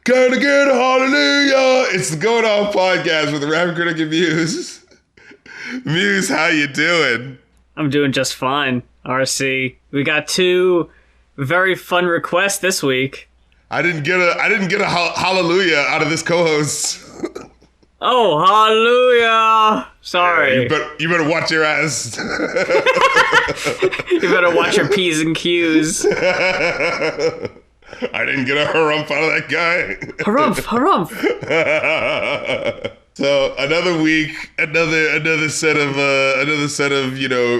Gonna get a hallelujah. It's the Going On podcast with the Rap Critic and Muse. Muse, how you doing? I'm doing just fine, RC. We got two very fun requests this week. I didn't get a hallelujah out of this co-host. Oh, hallelujah! Sorry. You better watch your ass. You better watch your P's and Q's. I didn't get a harumph out of that guy. Harumph. So another week, another set of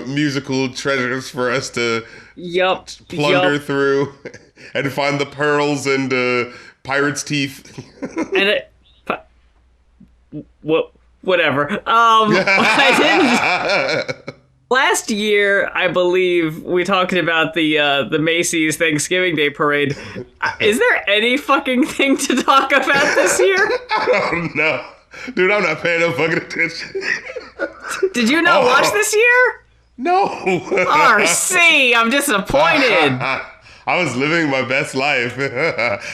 musical treasures for us to plunder through and find the pearls and pirate's teeth. And whatever. I didn't. Last year, I believe, we talked about the Macy's Thanksgiving Day Parade. Is there any fucking thing to talk about this year? I don't know. Dude, I'm not paying no fucking attention. Did you not watch this year? No. RC, I'm disappointed. I was living my best life.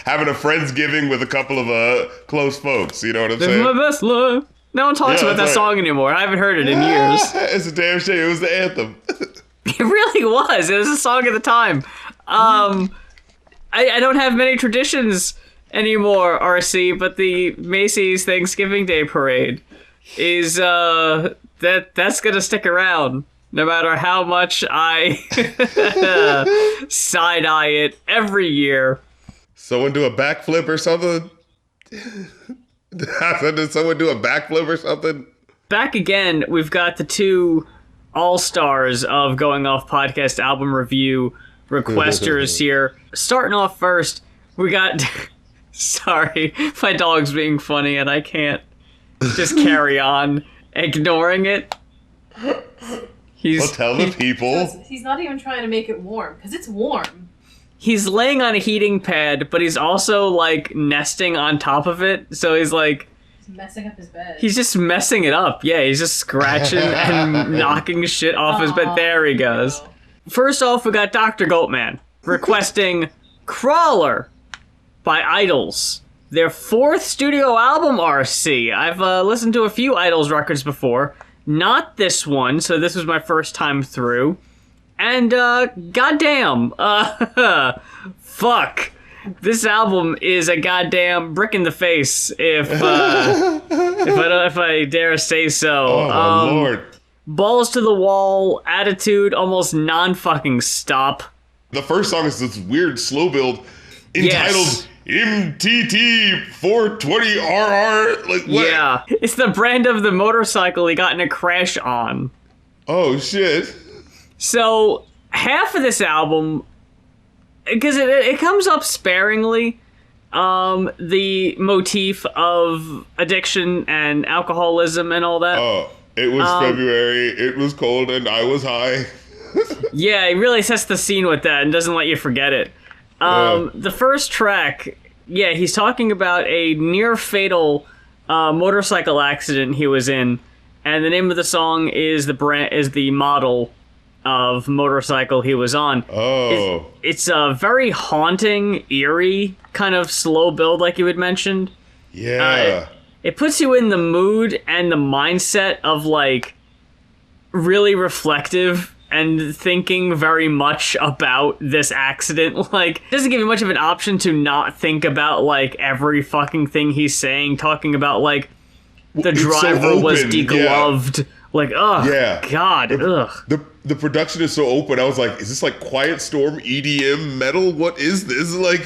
Having a Friendsgiving with a couple of close folks, you know what I'm saying? Living my best life. No one talks about that song anymore. I haven't heard it in years. It's a damn shame. It was the anthem. It really was. It was a song at the time. I don't have many traditions anymore, RC, but the Macy's Thanksgiving Day Parade is that's gonna stick around no matter how much I side-eye it every year. Someone do a backflip or something? Did someone do a backflip or something? Back again, we've got the two all-stars of Going Off Podcast album review requesters here. Starting off first, we got... Sorry, my dog's being funny and I can't just carry on ignoring it. Well, tell the people. He's not even trying to make it warm, because it's warm. He's laying on a heating pad, but he's also, like, nesting on top of it. So he's, like... He's messing up his bed. He's just messing it up. Yeah, he's just scratching and knocking shit off his bed. There he goes. No. First off, we got Dr. Goatman requesting Crawler by IDLES. Their fourth studio album, RC. I've listened to a few IDLES records before. Not this one, so this was my first time through. And, goddamn, fuck. This album is a goddamn brick in the face, if I dare say so. Oh, my Lord. Balls to the wall, attitude, almost non-fucking stop. The first song is this weird slow build entitled MTT 420RR. Like, what? Yeah, it's the brand of the motorcycle he got in a crash on. Oh, shit. So, half of this album, because it comes up sparingly, the motif of addiction and alcoholism and all that. Oh, it was February, it was cold, and I was high. Yeah, it really sets the scene with that and doesn't let you forget it. The first track, yeah, he's talking about a near-fatal motorcycle accident he was in, and the name of the song is the model of motorcycle he was on. Oh. It's a very haunting, eerie kind of slow build like you had mentioned. Yeah. It puts you in the mood and the mindset of, like, really reflective and thinking very much about this accident. Like, it doesn't give you much of an option to not think about, like, every fucking thing he's saying, talking about, like, the driver was degloved. Yeah. Like, ugh, yeah. God, ugh. The production is so open. I was like, is this like Quiet Storm EDM metal? What is this? Like,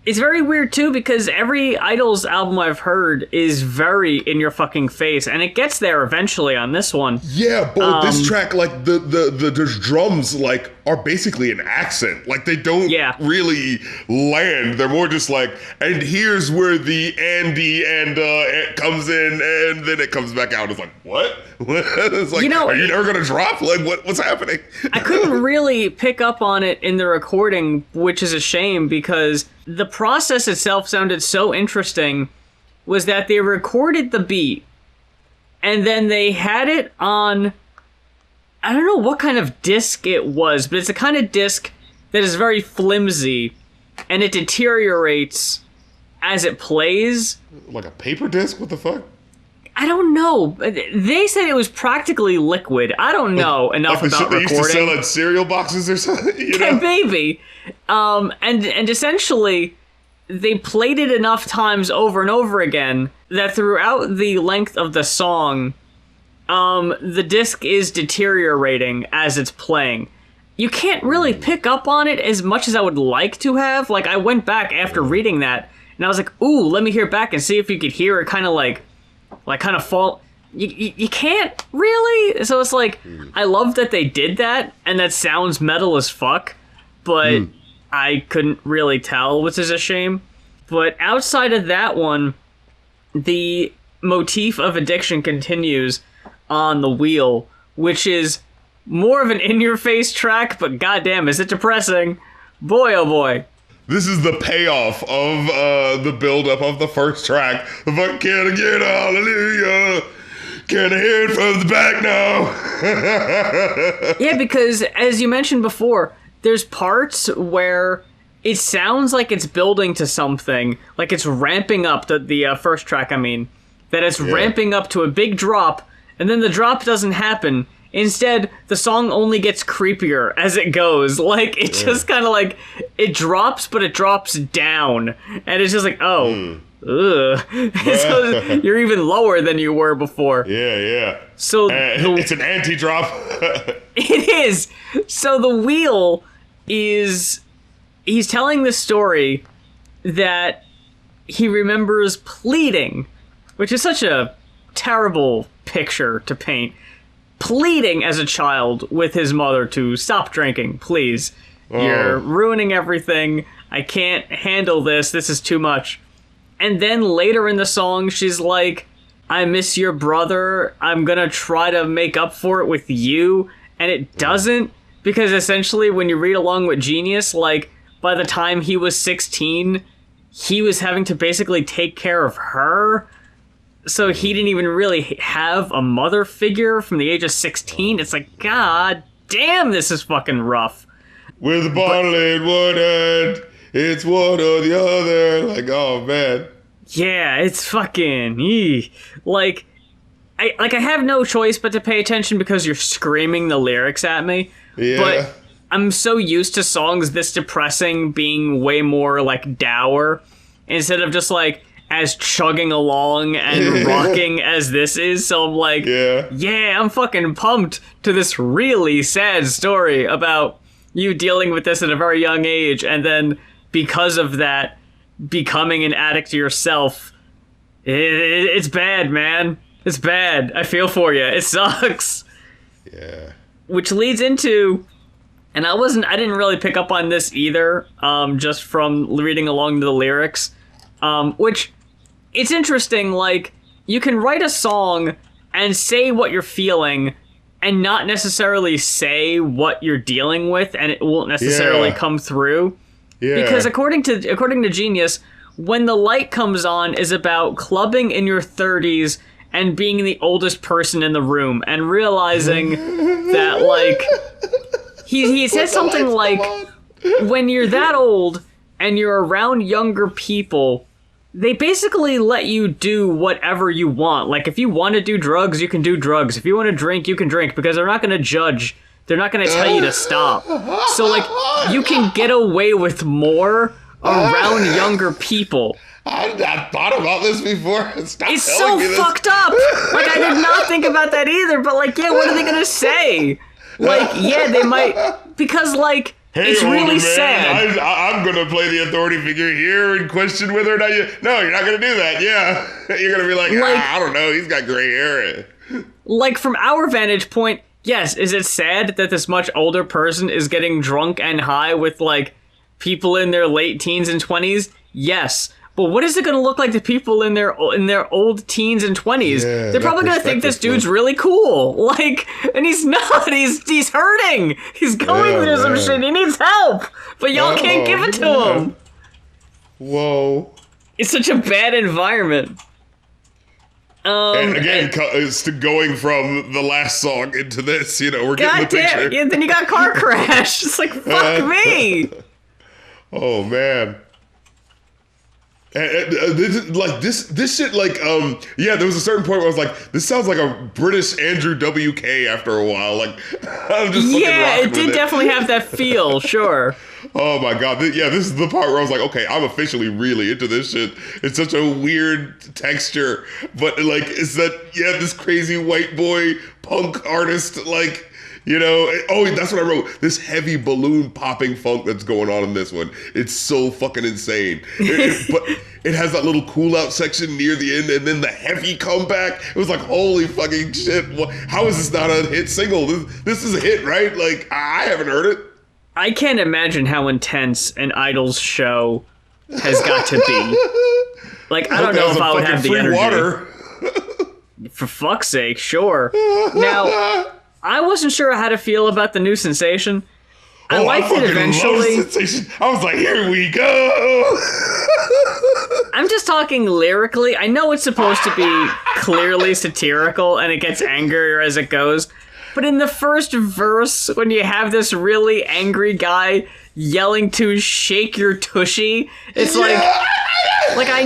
it's very weird too because every IDLES album I've heard is very in your fucking face, and it gets there eventually on this one. Yeah, but with this track, like the drums like are basically an accent. Like they don't really land. They're more just like, and here's where the Andy and comes in, and then it comes back out. It's like, what? It's like, are you never gonna drop? Like, what's happening? I couldn't really pick up on it in the recording, which is a shame because the process itself sounded so interesting. Was that they recorded the beat, and then they had it on, I don't know what kind of disc it was, but it's a kind of disc that is very flimsy, and it deteriorates as it plays. Like a paper disc? What the fuck? I don't know. They said it was practically liquid. I don't know enough about recording. They used to sell at cereal boxes or something, you know? Maybe. And essentially, they played it enough times over and over again that throughout the length of the song, the disc is deteriorating as it's playing. You can't really pick up on it as much as I would like to have. Like, I went back after reading that, and I was like, ooh, let me hear it back and see if you could hear it kind of fall. You can't really. So it's like, I love that they did that, and that sounds metal as fuck, but I couldn't really tell, which is a shame. But outside of that one, the motif of addiction continues on the wheel, which is more of an in-your-face track, but goddamn, is it depressing. Boy, oh boy. This is the payoff of the build-up of the first track. The fuck, can I get hallelujah? Can I hear it from the back now? Yeah, because as you mentioned before, there's parts where it sounds like it's building to something, like it's ramping up, the first track, I mean, that it's ramping up to a big drop, and then the drop doesn't happen. Instead, the song only gets creepier as it goes. Like, it just kind of like, it drops, but it drops down. And it's just like, ugh. So you're even lower than you were before. Yeah. So it's an anti-drop. It is. So the wheel is, he's telling this story that he remembers pleading, which is such a terrible picture to paint. Pleading as a child with his mother to stop drinking, please. You're ruining everything. I can't handle this. This is too much. And then later in the song, she's like, I miss your brother. I'm gonna try to make up for it with you. And it doesn't, because essentially when you read along with Genius, like, by the time he was 16, he was having to basically take care of her. So he didn't even really have a mother figure from the age of 16. It's like, god damn, this is fucking rough. With a bottle in one hand, it's one or the other. Like, oh man. Yeah, it's fucking... Like, I have no choice but to pay attention because you're screaming the lyrics at me. Yeah. But I'm so used to songs this depressing being way more, like, dour. Instead of just, like, as chugging along and rocking as this is. So I'm like, yeah, I'm fucking pumped to this really sad story about you dealing with this at a very young age, and then because of that, becoming an addict yourself. It's bad, man. It's bad. I feel for you. It sucks. Yeah. Which leads into, and I didn't really pick up on this either, just from reading along the lyrics, which, it's interesting, like, you can write a song and say what you're feeling and not necessarily say what you're dealing with, and it won't necessarily come through. Yeah. Because according to Genius, When the Light Comes On is about clubbing in your 30s and being the oldest person in the room and realizing that, like, he said something like, when you're that old and you're around younger people, they basically let you do whatever you want. Like, if you want to do drugs, you can do drugs. If you want to drink, you can drink, because they're not going to judge. They're not going to tell you to stop. So, like, you can get away with more around younger people. I've thought about this before. It's so fucked up. Like, I did not think about that either, but, like, yeah, what are they going to say? Like, yeah, they might, because, like, hey, it's really sad. I'm going to play the authority figure here and question whether or not you... No, you're not going to do that, yeah. You're going to be like, I don't know, he's got gray hair. Like, from our vantage point, yes, is it sad that this much older person is getting drunk and high with, like, people in their late teens and 20s? Yes. But what is it going to look like to people in their old teens and 20s? Yeah, they're probably going to think this dude's really cool. Like, and he's not. He's hurting. He's going through some shit. He needs help. But y'all can't give it to him. Whoa. It's such a bad environment. And again, it's going from the last song into this, you know, we're getting the picture. Yeah, then you got car crash. It's like, fuck me. Oh, man. This shit, like, yeah, there was a certain point where I was like, this sounds like a British Andrew WK after a while. Like, I'm just fucking rocking it did with definitely have that feel, sure. Oh my god, yeah, this is the part where I was like, okay, I'm officially really into this shit. It's such a weird texture, but like, it's that, yeah, this crazy white boy punk artist, like, you know, oh, that's what I wrote. This heavy balloon popping funk that's going on in this one. It's so fucking insane. But it has that little cool out section near the end, and then the heavy comeback. It was like, holy fucking shit. How is this not a hit single? This is a hit, right? Like, I haven't heard it. I can't imagine how intense an IDLES show has got to be. Like, I don't know if I would have the energy. Water. For fuck's sake, sure. Now, I wasn't sure how to feel about the new sensation. I liked it eventually. I was like, here we go. I'm just talking lyrically. I know it's supposed to be clearly satirical and it gets angrier as it goes. But in the first verse, when you have this really angry guy yelling to shake your tushy, it's like I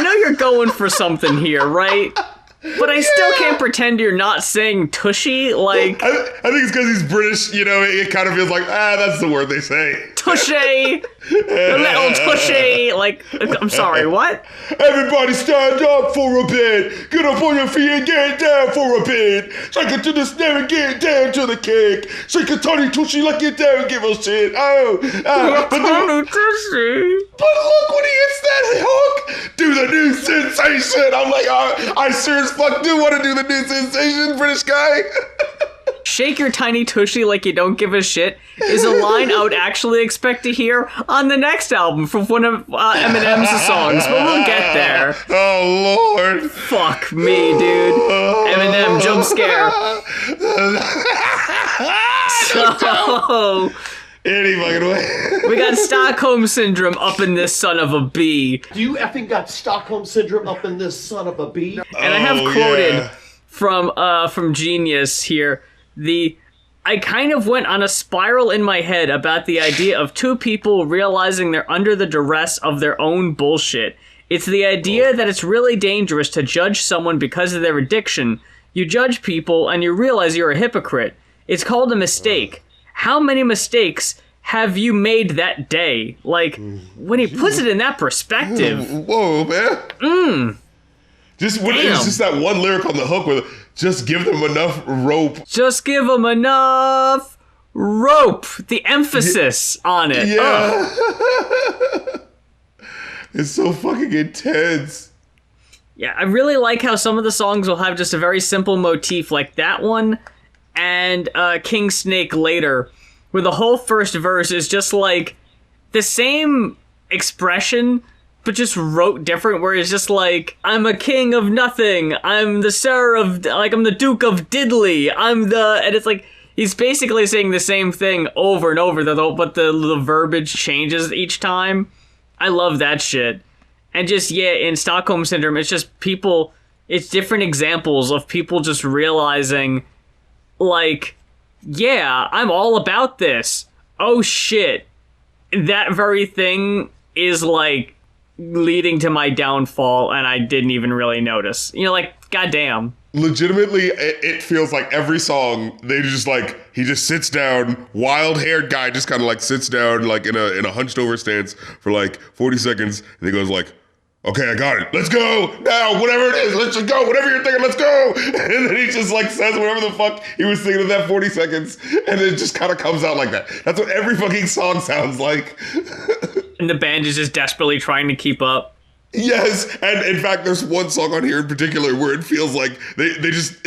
know you're going for something here, right? But I still can't pretend you're not saying tushy, like... I think it's because he's British, you know, it kind of feels like, that's the word they say. Tushy! A little tushy! Like, I'm sorry, what? Everybody stand up for a bit! Get up on your feet and get down for a bit! Shake it to the snare and get down to the kick! Shake a tiny tushy like you don't give a shit! Tiny tushy! But look when he hits that hook! Do the new sensation! I'm like, I sure as fuck do want to do the new sensation, British guy! Shake your tiny tushy like you don't give a shit is a line I would actually expect to hear on the next album from one of Eminem's songs, but we'll get there. Oh, Lord. Fuck me, dude. Eminem, jump scare. So... Any fucking way. We got Stockholm Syndrome up in this son of a bee. You effing got Stockholm Syndrome up in this son of a bee? And I have quoted from Genius here, I kind of went on a spiral in my head about the idea of two people realizing they're under the duress of their own bullshit. It's the idea that it's really dangerous to judge someone because of their addiction. You judge people and you realize you're a hypocrite. It's called a mistake. How many mistakes have you made that day? Like, when he puts it in that perspective. Whoa, man. It's just that one lyric on the hook with, just give them enough rope. Just give them enough rope. The emphasis on it. Yeah. It's so fucking intense. Yeah, I really like how some of the songs will have just a very simple motif, like that one and King Snake Later, where the whole first verse is just like the same expression, but just wrote different, where it's just like, I'm a king of nothing, I'm the sir of, like, I'm the Duke of Diddley, and it's like, he's basically saying the same thing over and over, but the verbiage changes each time. I love that shit. And just, yeah, in Stockholm Syndrome, it's just people, it's different examples of people just realizing, like, yeah, I'm all about this. Oh shit. That very thing is, like, leading to my downfall, and I didn't even really notice. You know, like, goddamn. Legitimately, it feels like every song, they just, like, he just sits down, wild-haired guy just kind of, like, sits down, like, in a hunched-over stance for, like, 40 seconds, and he goes, like, okay, I got it. Let's go now. Whatever it is, let's just go. Whatever you're thinking, let's go. And then he just like says whatever the fuck he was thinking in that 40 seconds. And it just kind of comes out like that. That's what every fucking song sounds like. And the band is just desperately trying to keep up. Yes. And in fact, there's one song on here in particular where it feels like they were just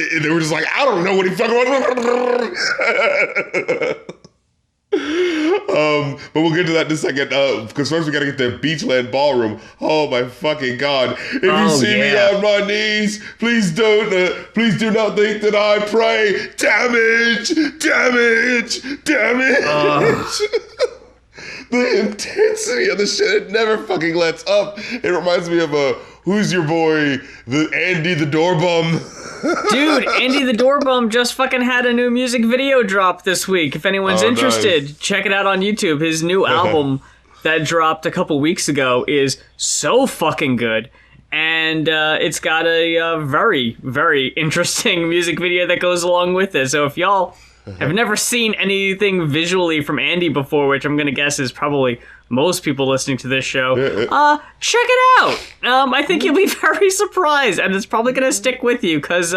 like, I don't know what he fucking was. But we'll get to that in a second, because first we gotta get to Beachland Ballroom. Oh my fucking god. If you see me on my knees, please do not think that I pray. Damage! The intensity of the shit, it never fucking lets up. It reminds me of who's your boy, the Andy the Doorbum. Dude, Andy the Doorbum just fucking had a new music video drop this week. If anyone's interested, check it out on YouTube. His new album that dropped a couple weeks ago is so fucking good. And it's got a very, very interesting music video that goes along with it. So if y'all have never seen anything visually from Andy before, which I'm going to guess is probably most people listening to this show, check it out. I think you'll be very surprised, and it's probably going to stick with you, because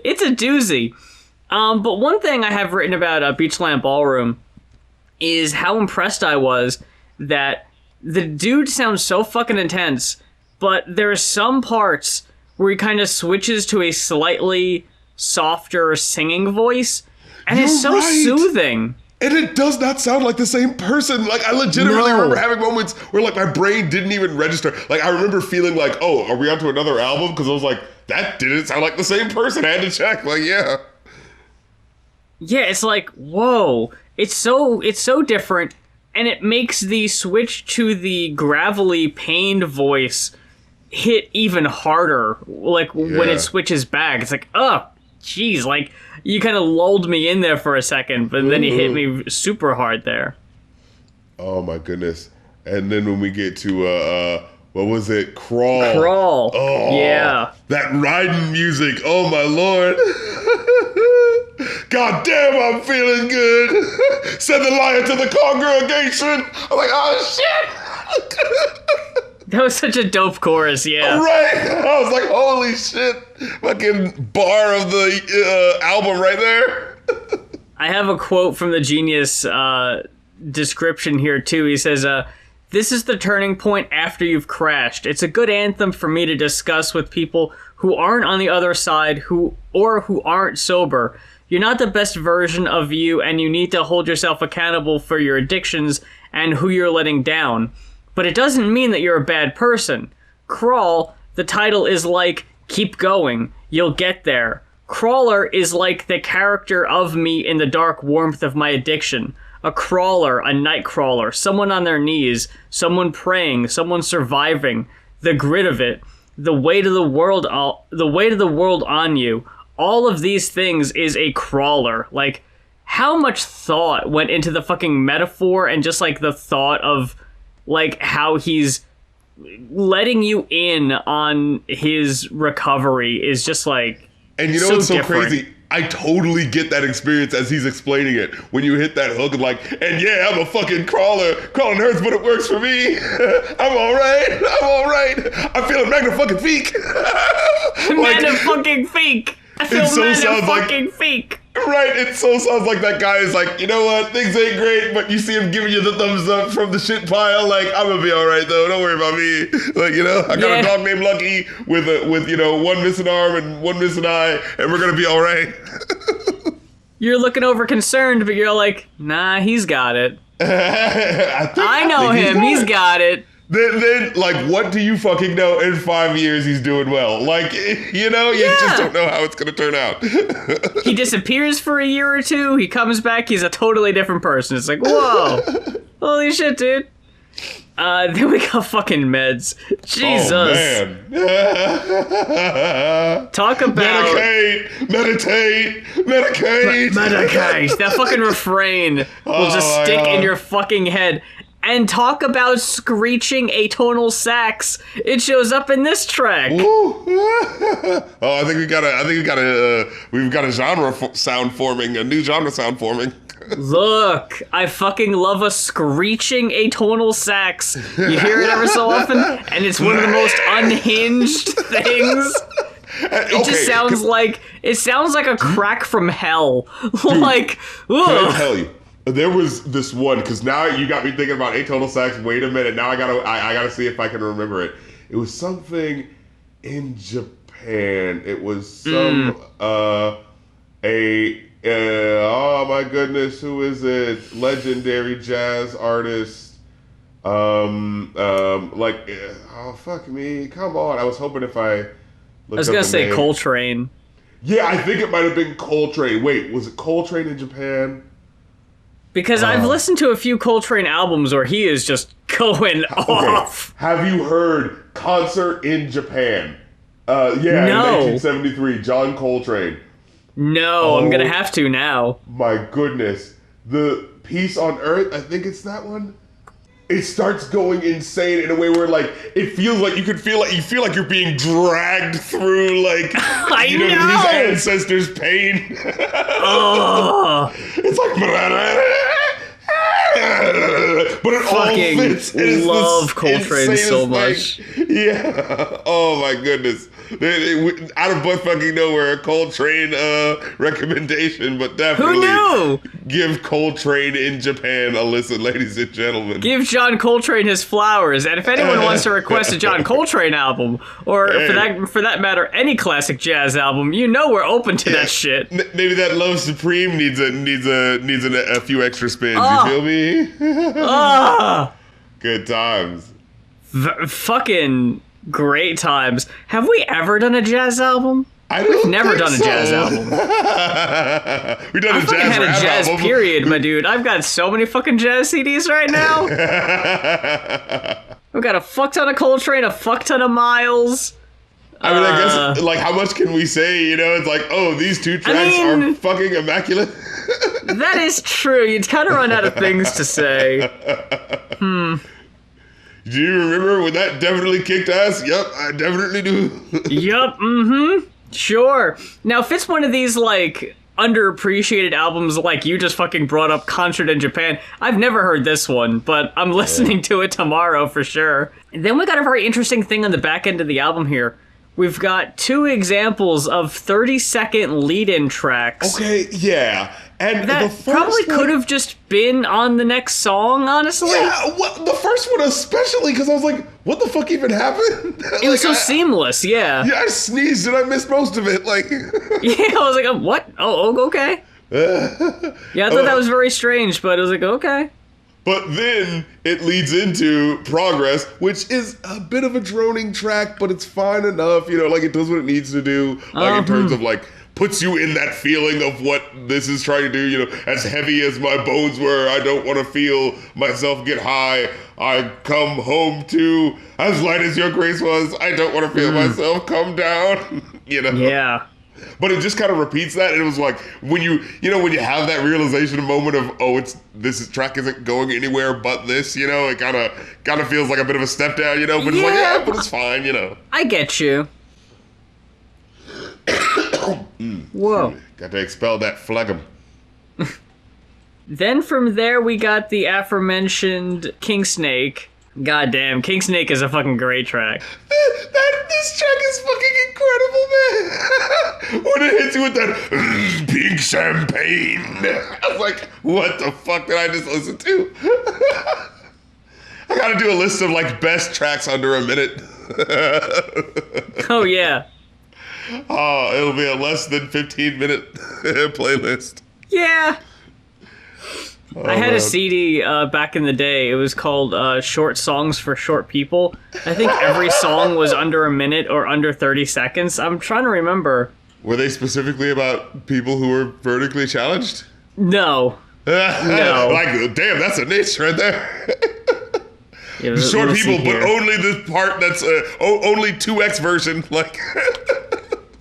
it's a doozy. But one thing I have written about Beachland Ballroom is how impressed I was that the dude sounds so fucking intense, but there are some parts where he kind of switches to a slightly softer singing voice, and it's so soothing. And it does not sound like the same person. Like, I legitimately remember having moments where, like, my brain didn't even register. Like, I remember feeling like, oh, are we onto another album? Because I was like, that didn't sound like the same person. I had to check. Like, yeah. Yeah, it's like, whoa. It's so different, and it makes the switch to the gravelly, pained voice hit even harder. Like, when it switches back, it's like, oh, jeez, like, you kind of lulled me in there for a second, but then you hit me super hard there. Oh, my goodness. And then when we get to, what was it? Crawl. Crawl. Oh, yeah. That riding music. Oh, my Lord. God damn, I'm feeling good. Send the lion to the congregation. I'm like, oh, shit. That was such a dope chorus, yeah. Right. I was like, holy shit. Fucking bar of the album right there. I have a quote from the Genius description here, too. He says, this is the turning point after you've crashed. It's a good anthem for me to discuss with people who aren't on the other side who aren't sober. You're not the best version of you, and you need to hold yourself accountable for your addictions and who you're letting down. But it doesn't mean that you're a bad person. Crawl, the title is like, keep going, you'll get there. Crawler is like the character of me in the dark warmth of my addiction. A crawler, a night crawler, someone on their knees, someone praying, someone surviving, the grit of it, the weight of the world on you. All of these things is a crawler. Like, how much thought went into the fucking metaphor and just, like, the thought of, like, how he's letting you in on his recovery is just, like, and you know what's so crazy? I totally get that experience as he's explaining it. When you hit that hook and like, and yeah, I'm a fucking crawler. Crawling hurts, but it works for me. I'm all right. I'm feeling magna-fucking-feek. Magna-fucking-feek. I feel magna-fucking-feek. Right, it so sounds like that guy is like, you know what, things ain't great, but you see him giving you the thumbs up from the shit pile, like, I'm gonna be all right, though, don't worry about me. Like, you know, I got a dog named Lucky with you know, one missing arm and one missing eye, and we're gonna be all right. You're looking over concerned, but you're like, nah, he's got it. I know him, he's got it. Then, like, what do you fucking know? In 5 years, he's doing well. Like, you know, you just don't know how it's going to turn out. He disappears for a year or two. He comes back. He's a totally different person. It's like, whoa. Holy shit, dude. Then we got fucking meds. Jesus. Oh, man. Talk about... Medicate. Medicate. That fucking refrain will just stick in your fucking head. And talk about screeching atonal sax. It shows up in this track. I think we've got a genre sound forming, a new genre sound forming. Look, I fucking love a screeching atonal sax. You hear it ever so often, and it's one of the most unhinged things. It just sounds like a crack from hell. Dude, like, can I tell you? There was this one, because now you got me thinking about atonal sax. Wait a minute, now I gotta see if I can remember it. It was something in Japan. It was some oh my goodness, who is it? Legendary jazz artist. Oh fuck me, come on! I was hoping if I was gonna say name. Coltrane. Yeah, I think it might have been Coltrane. Wait, was it Coltrane in Japan? Because I've listened to a few Coltrane albums where he is just going off. Have you heard Concert in Japan? No. In 1973, John Coltrane. No, I'm going to have to now. My goodness. The Peace on Earth, I think it's that one. it starts going insane in a way where like it feels like you feel like you're being dragged through like his ancestors' pain. Oh. It's like but it all fits. Love Coltrane so much. Yeah. Oh my goodness. Out of butt fucking nowhere, a Coltrane recommendation, but definitely who knew? Give Coltrane in Japan a listen, ladies and gentlemen. Give John Coltrane his flowers, and if anyone wants to request a John Coltrane album, or for that matter, any classic jazz album, we're open to that shit. Maybe that Love Supreme needs a few extra spins. You feel me? Good times. Fucking great times. Have we ever done a jazz album? We've never done a jazz album. We've done a jazz rap jazz album. Period, my dude. I've got so many fucking jazz CDs right now. I've got a fuck ton of Coltrane, a fuck ton of Miles. I mean, I guess, like, how much can we say? It's like, oh, these two tracks are fucking immaculate. That is true. You'd kind of run out of things to say. Do you remember when that definitely kicked ass? Yep, I definitely do. Yup, sure. Now, if it's one of these, like, underappreciated albums like you just fucking brought up Concert in Japan, I've never heard this one, but I'm listening to it tomorrow for sure. And then we got a very interesting thing on the back end of the album here. We've got 2 examples of 30-second lead-in tracks. Okay, yeah. And that the first probably could have just been on the next song, honestly. Yeah, the first one especially, because I was like, what the fuck even happened? It was so seamless, yeah. Yeah, I sneezed and I missed most of it, like... Yeah, I was like, what? Oh, okay. Yeah, I thought that was very strange, but it was like, okay. But then it leads into Progress, which is a bit of a droning track, but it's fine enough, like it does what it needs to do, like in terms of like, puts you in that feeling of what this is trying to do, as heavy as my bones were, I don't want to feel myself get high, I come home to, as light as your grace was, I don't want to feel myself come down, Yeah. But it just kind of repeats that, and it was like, when you have that realization moment of, this track isn't going anywhere but this, it kind of feels like a bit of a step down, but it's like, but it's fine, I get you. Whoa. Got to expel that phlegm. Then from there, we got the aforementioned King Snake. Goddamn, King Snake is a fucking great track. This track is fucking incredible, man. When it hits you with that pink champagne, I was like, what the fuck did I just listen to? I gotta do a list of like best tracks under a minute. Oh yeah. Oh, it'll be a less than 15-minute playlist. Yeah. I had a CD back in the day. It was called Short Songs for Short People. I think every song was under a minute or under 30 seconds. I'm trying to remember. Were they specifically about people who were vertically challenged? No. No. Like, damn, that's a niche right there. Yeah, short people, but only the part that's only 2X version. Like.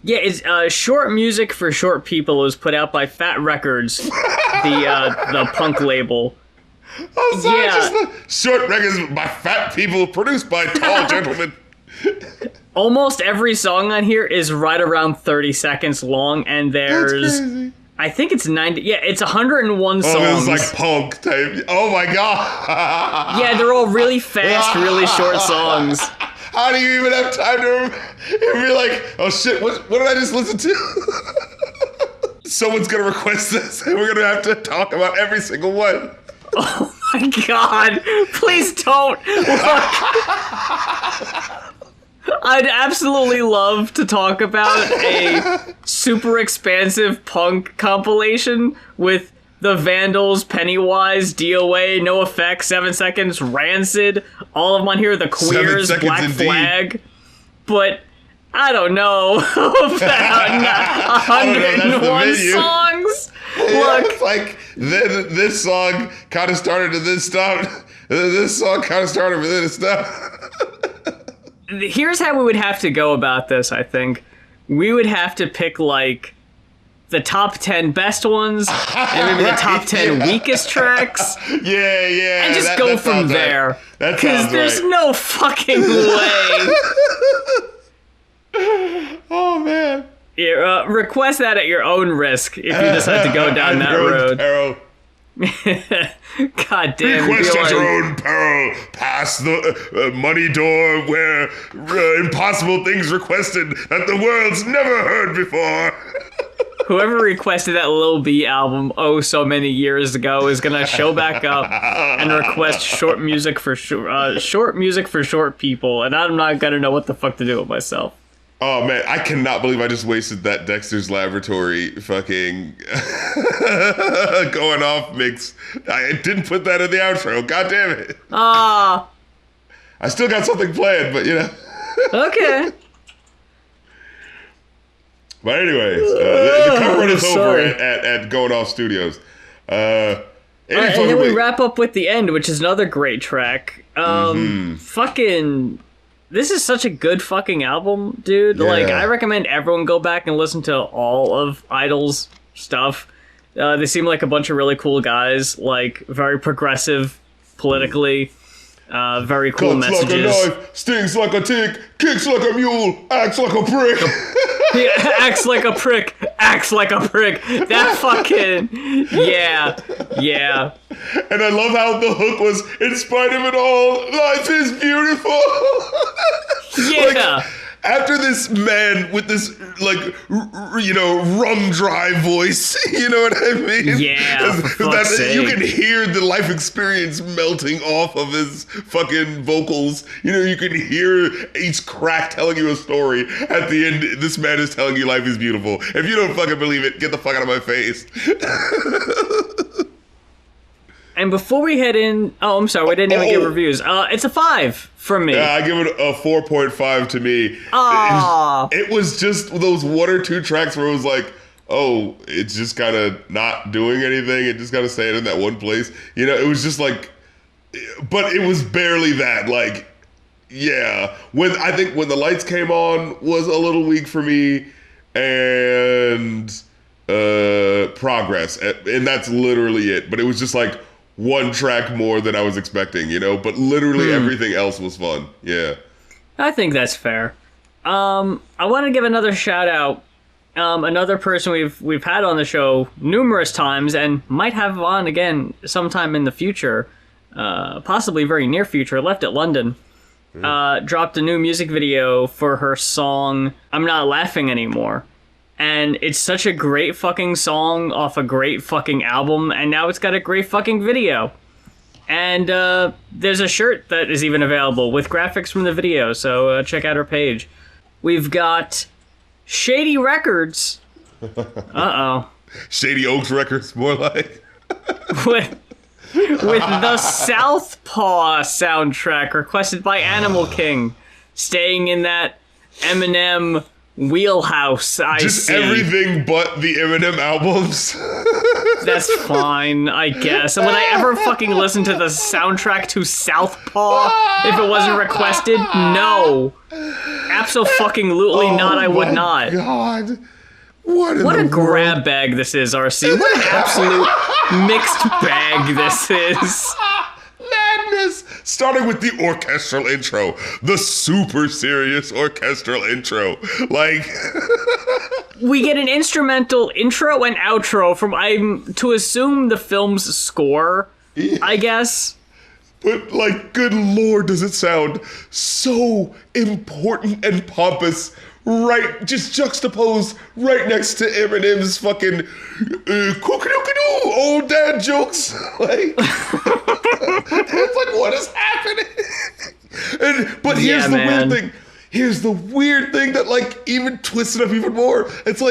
Yeah, it's short music for short people. It was put out by Fat Records, the punk label. Oh, sorry, just the short records by fat people, produced by tall gentlemen. Almost every song on here is right around 30 seconds long, and there's... I think it's 90... Yeah, it's 101 songs. Oh, this is like punk type. Oh my god. Yeah, they're all really fast, really short songs. How do you even have time to be like, oh shit, what did I just listen to? Someone's gonna request this, and we're gonna have to talk about every single one. Oh my god, please don't. I'd absolutely love to talk about a super expansive punk compilation with the Vandals, Pennywise, DOA, NoFX, 7 Seconds, Rancid, all of them on here, The Queers, Black indeed. Flag. But I don't know about 101 songs. Yeah, Look, it's like this song kind of started and then stopped. This song kind of started and then it stopped. Here's how we would have to go about this, I think. We would have to pick, like, the top 10 best ones, and maybe the top 10 weakest tracks. Yeah. And just go from there. Because there's no fucking way. Oh, man. Yeah, request that at your own risk if you decide to go down that road. God damn. Request at your own peril. Pass the money door where impossible things requested that the world's never heard before. Whoever requested that Lil B album so many years ago is gonna show back up and request short music for short people, and I'm not gonna know what the fuck to do with myself. Oh man, I cannot believe I just wasted that Dexter's Laboratory fucking going off mix. I didn't put that in the outro. God damn it. I still got something planned, but you know. Okay. But anyways, the cover run is over at Going Off Studios. And then we wrap up with the end, which is another great track. Fucking, this is such a good fucking album, dude. Yeah. Like, I recommend everyone go back and listen to all of IDLES stuff. They seem like a bunch of really cool guys, like very progressive politically. Very cool cuts messages. Like a knife, stings like a tick, kicks like a mule, acts like a prick. Yeah, acts like a prick, acts like a prick. That fucking, yeah. And I love how the hook was, in spite of it all, life is beautiful. Yeah. Like, after this man with this, like, rum dry voice, you know what I mean? Yeah, for fuck's sake. You can hear the life experience melting off of his fucking vocals. You know, you can hear each crack telling you a story. At the end, this man is telling you life is beautiful. If you don't fucking believe it, get the fuck out of my face. And before we head in, I'm sorry, we didn't even get reviews. It's a 5 from me. Yeah, I give it a 4.5 to me. It was just those one or two tracks where it was like, oh, it's just kind of not doing anything. It just kind of staying in that one place. You know, it was just like, but it was barely that. Like, yeah. I think when the lights came on was a little weak for me, and Progress, and that's literally it. But it was just like one track more than I was expecting, you know, but literally everything else was fun. Yeah. I think that's fair. I want to give another shout out. Another person we've had on the show numerous times and might have on again sometime in the future, possibly very near future, Left at London, dropped a new music video for her song, I'm Not Laughing Anymore. And it's such a great fucking song off a great fucking album, and now it's got a great fucking video. And there's a shirt that is even available with graphics from the video, so check out her page. We've got Shady Records. Shady Oaks Records, more like. with the Southpaw soundtrack requested by Animal King, staying in that Eminem wheelhouse. Just everything but the Eminem albums. That's fine, I guess. And would I ever fucking listen to the soundtrack to Southpaw if it wasn't requested? No. Absolutely not, I would not. God. What a grab bag this is, RC. What an absolute mixed bag this is. Madness! Starting with the orchestral intro. The super serious orchestral intro. Like... We get an instrumental intro and outro from, I'm to assume, the film's score, I guess. But, like, good lord, does it sound so important and pompous, right, just juxtaposed right next to Eminem's fucking cookie-doo-doo old dad jokes. Like, it's like, what is happening? But here's the weird thing. Here's the weird thing that, like, even twists it up even more. It's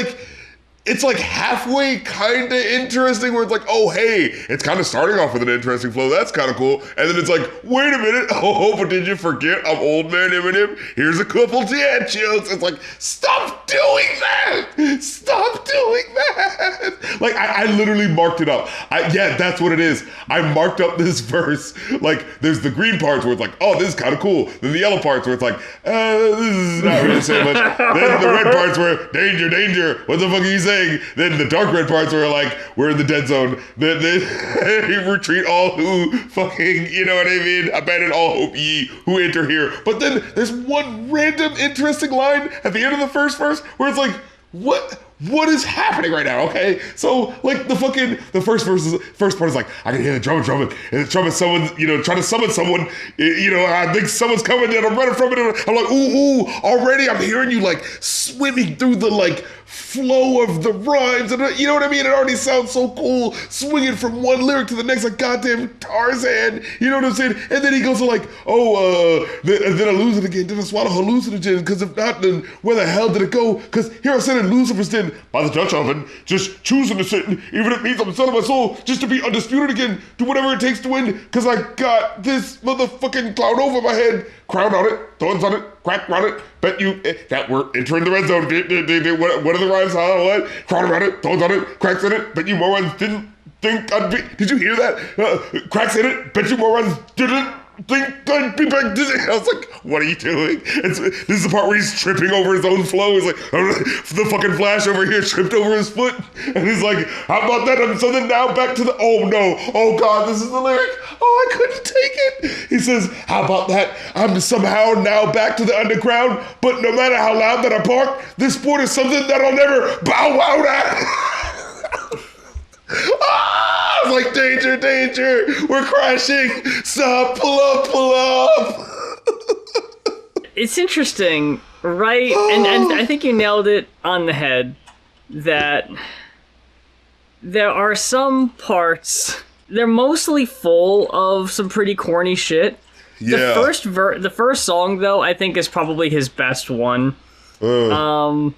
like halfway kind of interesting where it's like, oh, hey, it's kind of starting off with an interesting flow. That's kind of cool. And then it's like, wait a minute. Oh, but did you forget I'm old man Eminem? Here's a couple dad jokes. It's like, stop doing that. Stop doing that. Like, I literally marked it up. Yeah, that's what it is. I marked up this verse. Like, there's the green parts where it's like, oh, this is kind of cool. Then the yellow parts where it's like, this is not really saying much. Then the red parts where, danger, danger. What the fuck are you saying? saying, then the dark red parts were like, we're in the dead zone. Then retreat all who fucking, you know what I mean? Abandon all hope ye who enter here. But then there's one random interesting line at the end of the first verse where it's like, what is happening right now? Okay, so like the first part is like, I can hear the drummer drumming, and the trumpet someone, you know, trying to summon someone, you know, I think someone's coming and I'm running from it, and I'm like, ooh, already I'm hearing you like swimming through the like flow of the rhymes, and you know what I mean? It already sounds so cool, swinging from one lyric to the next like goddamn Tarzan, you know what I'm saying? And then he goes to like, then I lose it again, then I swallow hallucinogen, because if not, then where the hell did it go? Because here I sit in Lucifer's den by the Dutch oven, just choosing to sit, even if it means I'm selling my soul, just to be undisputed again, do whatever it takes to win, because I got this motherfucking cloud over my head, crown on it, thorns on it, crack on it, bet you that we're entering the red zone. What are the rhymes? What? Crown around it, thorns on it, cracks in it, bet you morons didn't think I'd be. Did you hear that? Cracks in it, bet you morons didn't think I'd be back. I was like, what are you doing? This is the part where he's tripping over his own flow. He's like, the fucking Flash over here tripped over his foot. And he's like, how about that? So then now back to the, oh no, oh God, this is the lyric. Oh, I couldn't take it. He says, how about that? I'm somehow now back to the underground, but no matter how loud that I bark, this sport is something that I'll never bow wow at. I was like, danger, we're crashing. Stop, pull up. It's interesting, right? And I think you nailed it on the head, that there are some parts, they're mostly full of some pretty corny shit. Yeah. The first song, though, I think is probably his best one. And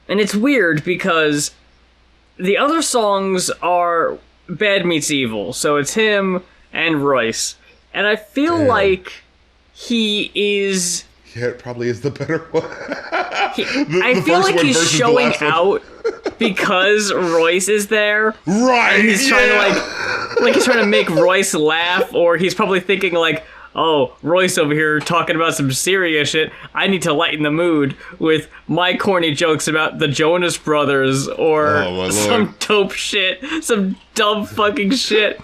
it's weird because the other songs are Bad Meets Evil, so it's him and Royce. And I feel like he is... Yeah, it probably is the better one. I feel like he's showing out because Royce is there. Right, and he's trying to he's trying to make Royce laugh, or he's probably thinking like, oh, Royce over here talking about some serious shit. I need to lighten the mood with my corny jokes about the Jonas Brothers or some dope shit, some dumb fucking shit.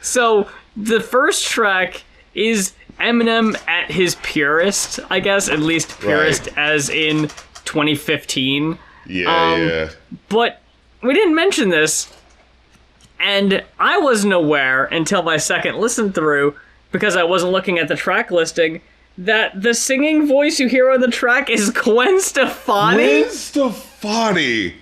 So the first track is Eminem at his purest, I guess, at least purest as in 2015. Yeah. But we didn't mention this, and I wasn't aware until my second listen through, because I wasn't looking at the track listing, that the singing voice you hear on the track is Gwen Stefani. Gwen Stefani.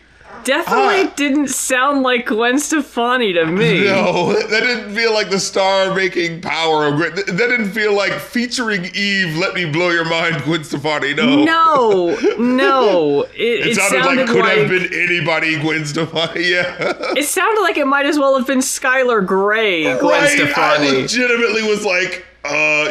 Definitely didn't sound like Gwen Stefani to me. No, that didn't feel like the star-making power of Gwen. That didn't feel like featuring Eve, Let Me Blow Your Mind, Gwen Stefani. No. It sounded like could have been anybody, Gwen Stefani. Yeah. It sounded like it might as well have been Skylar Grey, Gwen Stefani. I legitimately was like,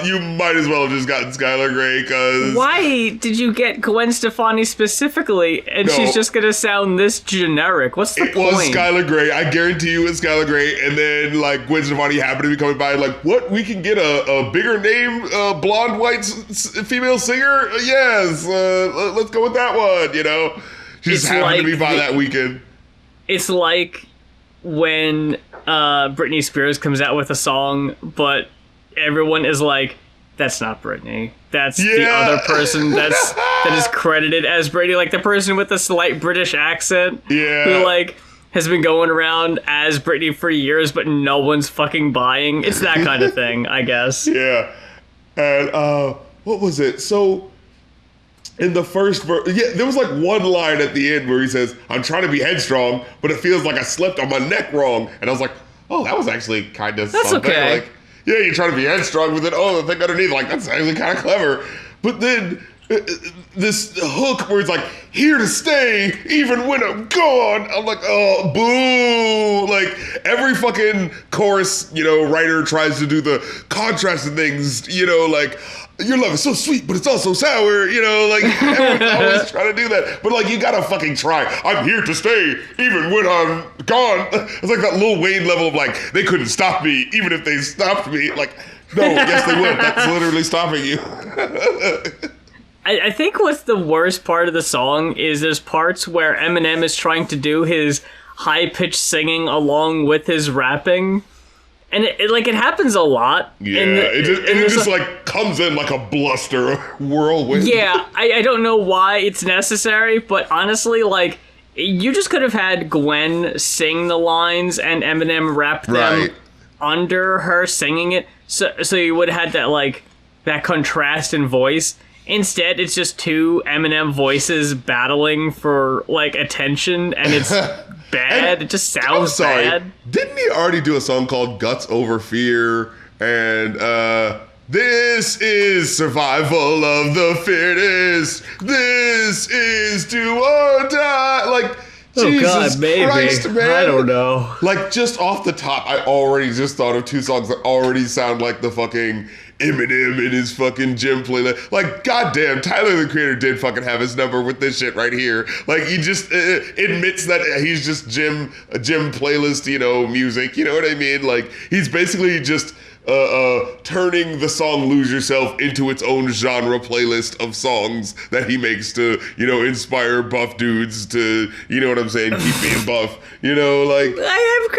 you might as well have just gotten Skylar Grey, because... Why did you get Gwen Stefani specifically, and she's just gonna sound this generic? What's the point? It was Skylar Grey. I guarantee you it's Skylar Grey, and then, like, Gwen Stefani happened to be coming by, like, what? We can get a bigger name, blonde, white female singer? Yes, let's go with that one, you know? She just happened to be by that weekend. It's like when Britney Spears comes out with a song, but everyone is like, that's not Britney. That's the other person that is credited as Britney, like the person with the slight British accent who like has been going around as Britney for years, but no one's fucking buying. It's that kind of thing, I guess. Yeah. And what was it? So in the first verse, there was like one line at the end where he says, I'm trying to be headstrong, but it feels like I slept on my neck wrong. And I was like, oh, that was actually kind of something. Okay. Like, yeah, you're trying to be headstrong with it. Oh, the thing underneath, like, that's actually kind of clever. But then this hook where it's like, here to stay, even when I'm gone. I'm like, oh, boo. Like, every fucking chorus, writer tries to do the contrast of things, like, your love is so sweet, but it's also sour, like, everyone's always trying to do that. But, like, you gotta fucking try. I'm here to stay, even when I'm gone. It's like that Lil Wayne level of, like, they couldn't stop me, even if they stopped me. Like, no, yes, they would. That's literally stopping you. I think what's the worst part of the song is there's parts where Eminem is trying to do his high-pitched singing along with his rapping. And it happens a lot. Yeah, it just like comes in like a bluster whirlwind. Yeah, I don't know why it's necessary, but honestly, like, you just could have had Gwen sing the lines and Eminem rap them under her singing it, so you would have had that, like, that contrast in voice. Instead, it's just two Eminem voices battling for, like, attention, and it's bad. It just sounds bad. Didn't he already do a song called Guts Over Fear? And, this is survival of the fittest. This is do or die. Like, Jesus Christ, man. I don't know. Like, just off the top, I already just thought of two songs that already sound like the fucking Eminem in his fucking gym playlist. Like, goddamn, Tyler, the Creator, did fucking have his number with this shit right here. Like, he just admits that he's just gym playlist, you know, music. You know what I mean? Like, he's basically just turning the song Lose Yourself into its own genre playlist of songs that he makes to, you know, inspire buff dudes to, you know what I'm saying, keep being buff. You know, like...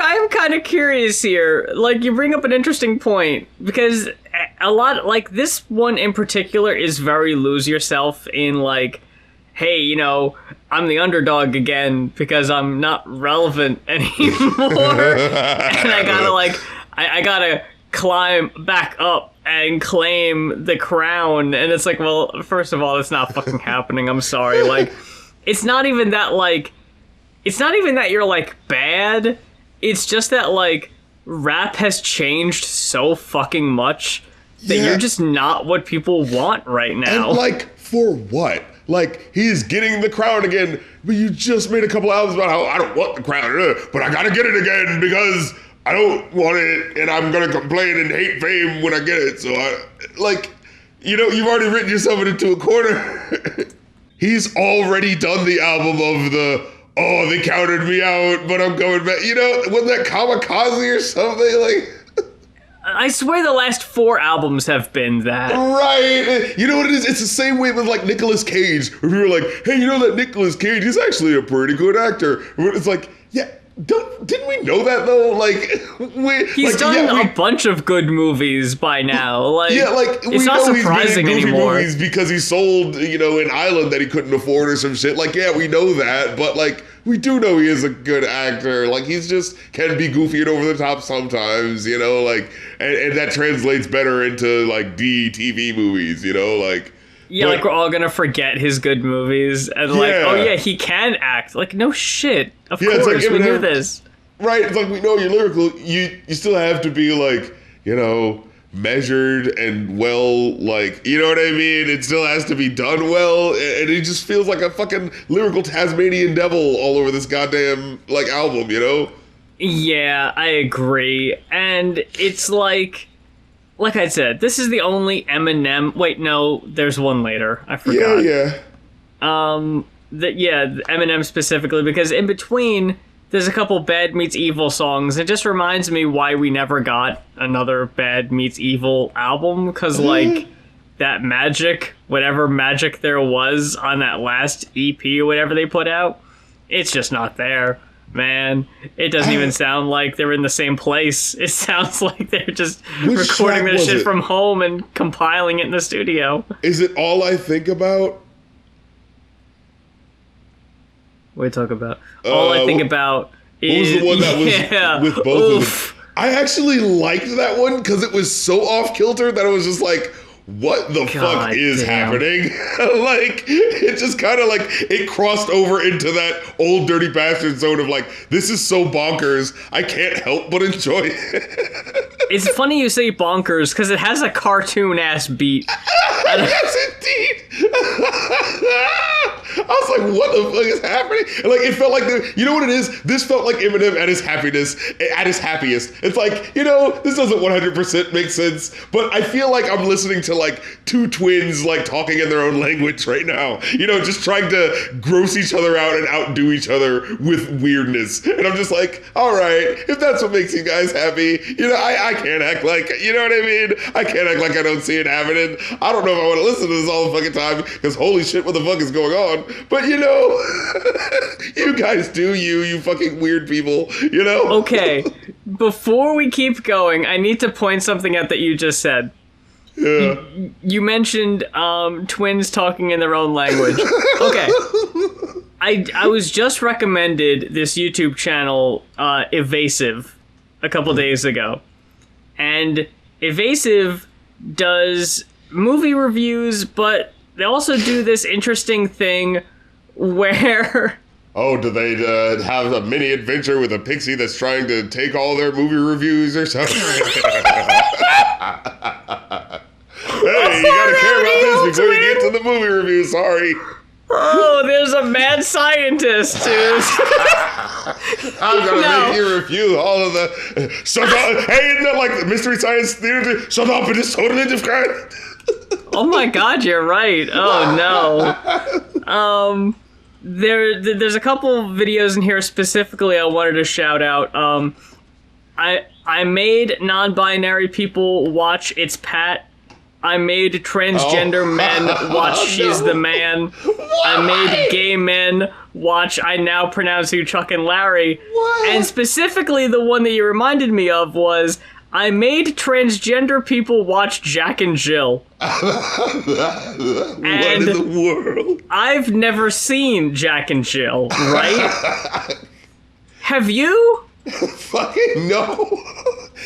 I'm kind of curious here. Like, you bring up an interesting point, because a lot, like, this one in particular is very Lose Yourself in, like, hey, you know, I'm the underdog again because I'm not relevant anymore. And I gotta, like, I gotta climb back up and claim the crown. And it's like, well, first of all, it's not fucking happening. I'm sorry. Like, it's not even that, like, it's not even that you're, like, bad. It's just that, like, rap has changed so fucking much that you're just not what people want right now. And, like, for what? Like, he's getting the crown again, but you just made a couple albums about how I don't want the crown, but I gotta get it again because I don't want it, and I'm gonna complain and hate fame when I get it. So like, you know, you've already written yourself into a corner. He's already done the album of oh, they counted me out, but I'm going back. You know, wasn't that Kamikaze or something? Like, I swear the last 4 albums have been that. Right. You know what it is? It's the same way with, like, Nicolas Cage, where people are like, hey, you know that Nicolas Cage is actually a pretty good actor. It's like, yeah, didn't we know that, though? Like, he's done a bunch of good movies by now. Like, yeah, like, it's not surprising he's made goofy anymore. movies because he sold, you know, an island that he couldn't afford or some shit. Like, yeah, we know that, but, like, we do know he is a good actor. Like, he's just can be goofy and over the top sometimes, you know, like, and that translates better into, like, TV movies, you know, like. Yeah, but, like, we're all gonna forget his good movies and, like, oh yeah, he can act. Like, no shit. Of course, like, we knew this. Right, it's like, we know you're lyrical. You still have to be, like, you know, measured and well, like, you know what I mean? It still has to be done well, and it just feels like a fucking lyrical Tasmanian devil all over this goddamn, like, album, you know? Yeah, I agree. And it's like I said, this is the only Eminem... Wait, no, there's one later. I forgot. Yeah. Eminem specifically, because in between, there's a couple Bad Meets Evil songs. It just reminds me why we never got another Bad Meets Evil album, because, like, that magic, whatever magic there was on that last EP or whatever they put out, it's just not there. Man, it doesn't even sound like they're in the same place. It sounds like they're just recording this shit from home and compiling it in the studio. Is it All I Think About? What are you talking about? All I Think About is... What was the one that was with both of them? I actually liked that one because it was so off-kilter that I was just like, what the fuck is happening? Like, it just kind of like, it crossed over into that old dirty bastard zone of like, this is so bonkers, I can't help but enjoy it. It's funny you say bonkers, because it has a cartoon-ass beat. Yes, indeed. was like, what the fuck is happening? And like, it felt like, you know what it is? This felt like Eminem at his happiest. It's like, this doesn't 100% make sense, but I feel like I'm listening to like two twins like talking in their own language right now, just trying to gross each other out and outdo each other with weirdness. And I'm just like, all right, if that's what makes you guys happy, I can't act like, you know what I mean? I can't act like I don't see it happening. I don't know if I want to listen to this all the fucking time, because holy shit, what the fuck is going on? But you guys do you fucking weird people, Okay, before we keep going, I need to point something out that you just said. Yeah. You mentioned twins talking in their own language. Okay. I was just recommended this YouTube channel, Evasive, a couple days ago. And Evasive does movie reviews, but they also do this interesting thing where... Oh, do they have a mini adventure with a pixie that's trying to take all their movie reviews or something? Hey, you gotta care about this before you get to the movie review, sorry. Oh, there's a mad scientist who's... I'm gonna make you review all of the... Hey, isn't that like the Mystery Science Theater? Shut up, it is totally different. Oh my god, you're right. Oh no. There's a couple videos in here specifically I wanted to shout out. I made non-binary people watch It's Pat. I made transgender men watch She's the Man. Why? I made gay men watch I Now Pronounce You Chuck and Larry. What? And specifically the one that you reminded me of was I made transgender people watch Jack and Jill. What in the world? I've never seen Jack and Jill, right? Have you? Fucking no.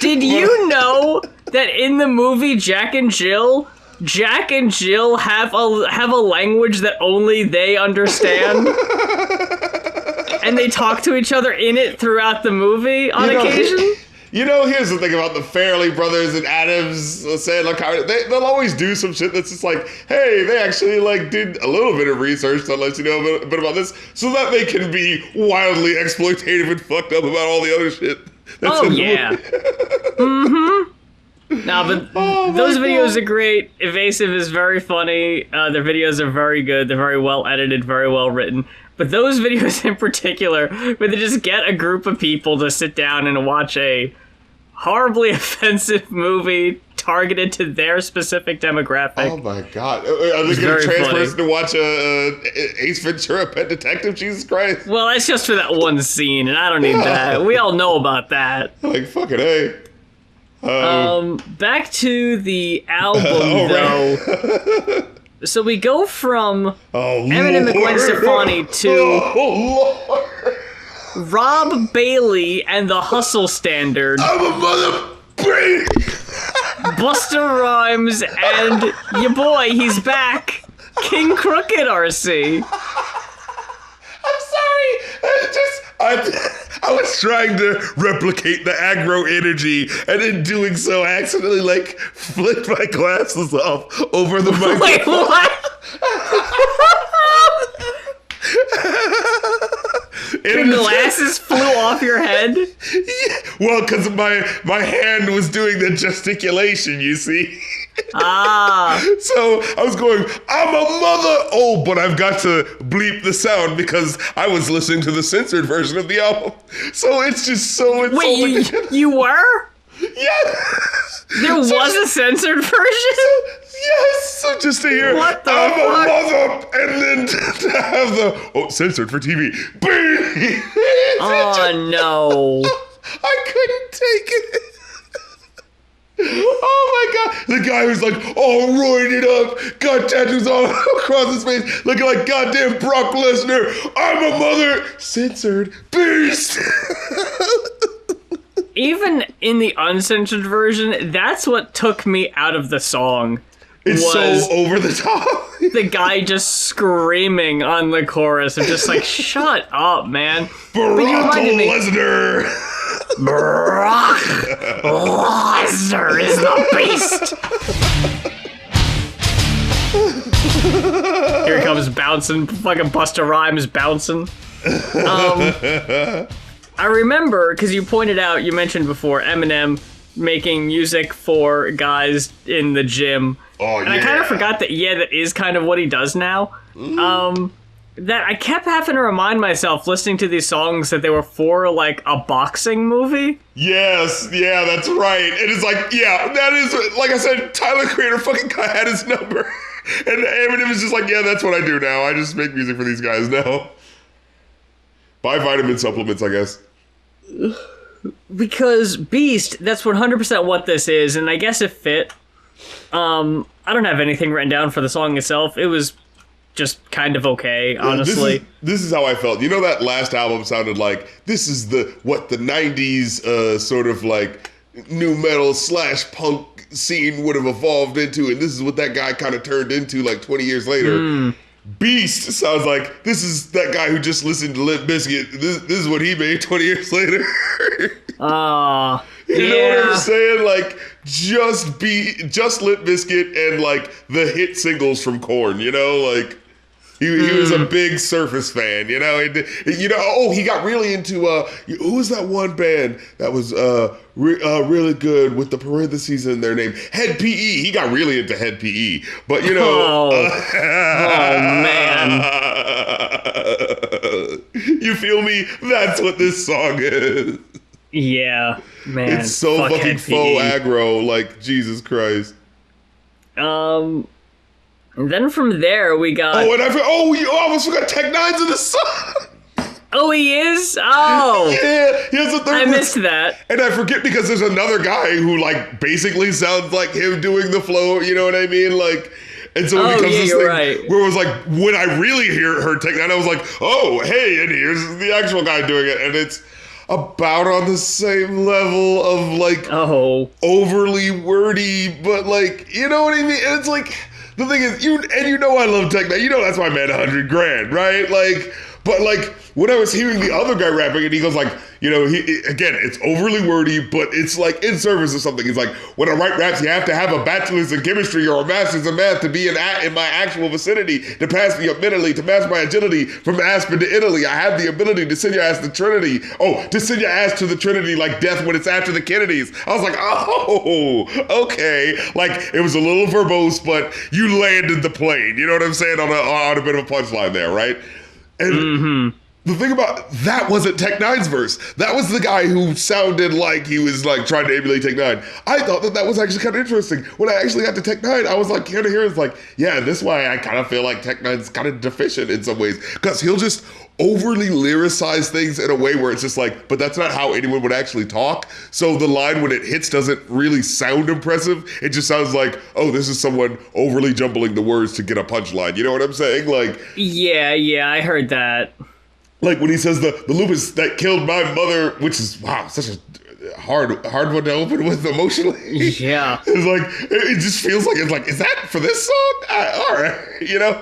Did you know that in the movie Jack and Jill have a language that only they understand? And they talk to each other in it throughout the movie on occasion? Here's the thing about the Farrelly brothers and Adams Sandler comedy. They'll always do some shit that's just like, hey, they actually did a little bit of research to let you know a bit about this, so that they can be wildly exploitative and fucked up about all the other shit. Oh yeah. Mm-hmm. No, but those videos are great. Evasive is very funny. Their videos are very good. They're very well edited, very well written. But those videos in particular, where they just get a group of people to sit down and watch a horribly offensive movie targeted to their specific demographic. Oh my god. Are they going to transfer us to watch Ace Ventura Pet Detective? Jesus Christ. Well, that's just for that one scene, and I don't need that. We all know about that. Like, fucking A. Back to the album, though. So we go from Eminem and Gwen Stefani to Rob Bailey and the Hustle Standard. I'm a mother... Busta Rhymes and your boy, he's back, King Crooked RC. I'm sorry. I was trying to replicate the aggro energy, and in doing so, I accidentally flipped my glasses off over the microphone. Wait, what? Your glasses flew off your head? Yeah, well, because my hand was doing the gesticulation, you see. Ah. So I was going, I'm a mother. Oh, but I've got to bleep the sound because I was listening to the censored version of the album. So it's just so... Wait, you were? Yeah. There was a censored version? Yes, so just to hear, what the I'm fuck? a mother, and then to have the, censored for TV. Oh, no. I couldn't take it. Oh my god. The guy who's all roided up, got tattoos all across his face, looking like goddamn Brock Lesnar. I'm a mother. Censored. Beast. Even in the uncensored version, that's what took me out of the song. It's so over the top. The guy just screaming on the chorus of just shut up, man. Brock Lesnar. Brock Lesnar is the beast. Here he comes bouncing, fucking Busta Rhymes bouncing. I remember, because you pointed out, you mentioned before, Eminem making music for guys in the gym. Oh, and I kind of forgot that, that is kind of what he does now. That I kept having to remind myself, listening to these songs, that they were for, like, a boxing movie. Yes, yeah, that's right. It is like, yeah, that is, like I said, Tyler Creator fucking had his number. And Eminem is just like, yeah, that's what I do now. I just make music for these guys now. Buy vitamin supplements, I guess. Because Beast, that's 100% what this is, and I guess it fit. I don't have anything written down for the song itself. It was just kind of okay, honestly. This is how I felt. You know, that last album sounded like, this is what the 90s sort of like new metal / punk scene would have evolved into, and this is what that guy kind of turned into like 20 years later. Beast sounds like, this is that guy who just listened to Limp Bizkit. This is what he made 20 years later. You know what I'm saying? Like, just Limp Bizkit and like the hit singles from Korn, you know? Like, he was a big Surface fan, you know? He got really into, who was that one band that was really good with the parentheses in their name? Head PE. He got really into Head PE. But, you know... man. You feel me? That's what this song is. Yeah, man. It's so fucking faux aggro, like, Jesus Christ. And then from there, we got... Oh, and you almost forgot Tech Nine's in the song! Oh, he is? Oh! Yeah, he has a third I missed that. And I forget because there's another guy who, like, basically sounds like him doing the flow, you know what I mean? Like, and so it becomes this thing where it was like, when I really heard Tech Nine, I was like, oh, hey, and here's the actual guy doing it. And it's about on the same level of, like, overly wordy, but, like, you know what I mean? And it's like... The thing is, you know I love Tech Nine. You know that's why I made $100,000, right? Like, but like when I was hearing the other guy rapping, and he goes like, you know, again, it's overly wordy, but it's like in service of something. He's like, when I write raps, you have to have a bachelor's in chemistry or a master's in math to be in my actual vicinity, to pass me up mentally, to match my agility from Aspen to Italy. I have the ability to send your ass to Trinity. Oh, to send your ass to the Trinity like death when it's after the Kennedys. I was like, oh, okay. Like, it was a little verbose, but you landed the plane. You know what I'm saying? On a bit of a punchline there, right? And the thing about that wasn't Tech Nine's verse. That was the guy who sounded like he was like trying to emulate Tech Nine. I thought that was actually kind of interesting. When I actually got to Tech Nine, I was like, here to hear it's like, yeah, this is why I kind of feel like Tech Nine's kind of deficient in some ways, because he'll just overly lyricize things in a way where it's just like, but that's not how anyone would actually talk. So the line when it hits doesn't really sound impressive. It just sounds like, oh, this is someone overly jumbling the words to get a punchline. You know what I'm saying? Like, yeah, I heard that. Like when he says the lupus that killed my mother, which is, wow, such a hard one to open with emotionally. Yeah. It's like, it just feels like, it's like, is that for this song? All right, you know?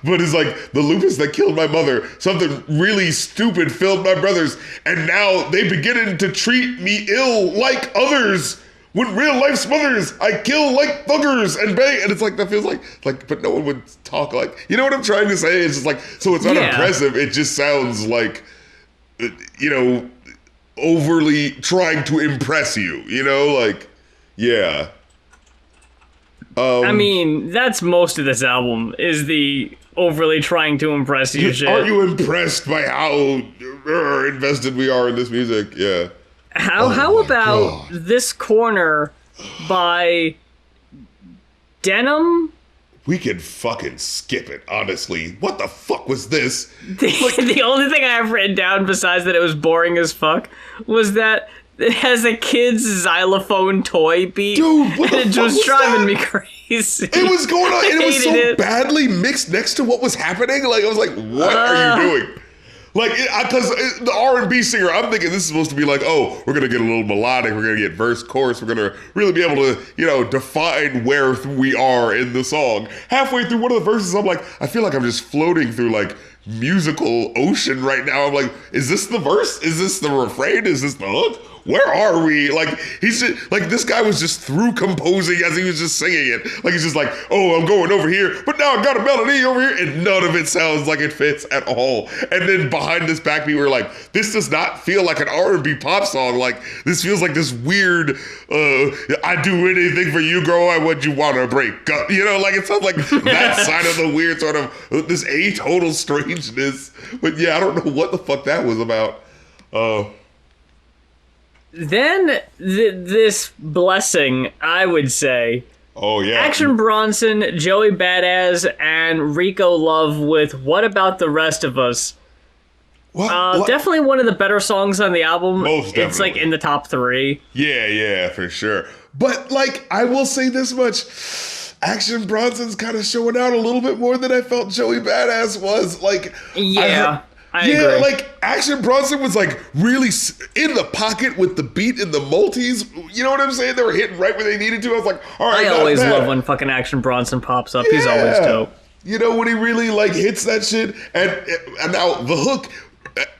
But it's like, the lupus that killed my mother, something really stupid filled my brothers, and now they beginning to treat me ill like others. When real life smothers, I kill like thuggers and bang. And it's like, that feels like, but no one would talk like, you know what I'm trying to say? It's just like, so it's not impressive. It just sounds like, you know, overly trying to impress you, you know, like, yeah. I mean, that's most of this album, is the overly trying to impress you shit. Aren't you impressed by how invested we are in this music? Yeah. How about this corner by Denim? We could fucking skip it, honestly. What the fuck was this? The only thing I have written down besides that it was boring as fuck was that it has a kid's xylophone toy beat. Dude, what the fuck was driving that? me crazy. It was going on, and it was so badly mixed next to what was happening. Like, I was like, what are you doing? Like, because the R&B singer, I'm thinking this is supposed to be like, oh, we're going to get a little melodic, we're going to get verse, chorus, we're going to really be able to, you know, define where we are in the song. Halfway through one of the verses, I'm like, I feel like I'm just floating through, like, musical ocean right now. I'm like, is this the verse? Is this the refrain? Is this the hook? Where are we? Like, he's just, like, this guy was just through composing as he was just singing it. Like, he's just like, oh, I'm going over here, but now I've got a melody over here, and none of it sounds like it fits at all. And then behind this backbeat, we're like, this does not feel like an R&B pop song. Like, this feels like this weird, I do anything for you, girl, I what you want to break up. You know, like, it sounds like that side of the weird sort of, this atonal strangeness. But yeah, I don't know what the fuck that was about. Then this blessing, I would say. Oh, yeah. Action Bronson, Joey Badass, and Rico Love with What About the Rest of Us. What? Definitely one of the better songs on the album. Most definitely. It's like in the top 3. Yeah, for sure. But, like, I will say this much. Action Bronson's kind of showing out a little bit more than I felt Joey Badass was. Like, I agree. Like, Action Bronson was, like, really in the pocket with the beat and the multis. You know what I'm saying? They were hitting right where they needed to. I was like, all right, I always love when fucking Action Bronson pops up. Yeah. He's always dope. You know, when he really, like, hits that shit. And now the hook,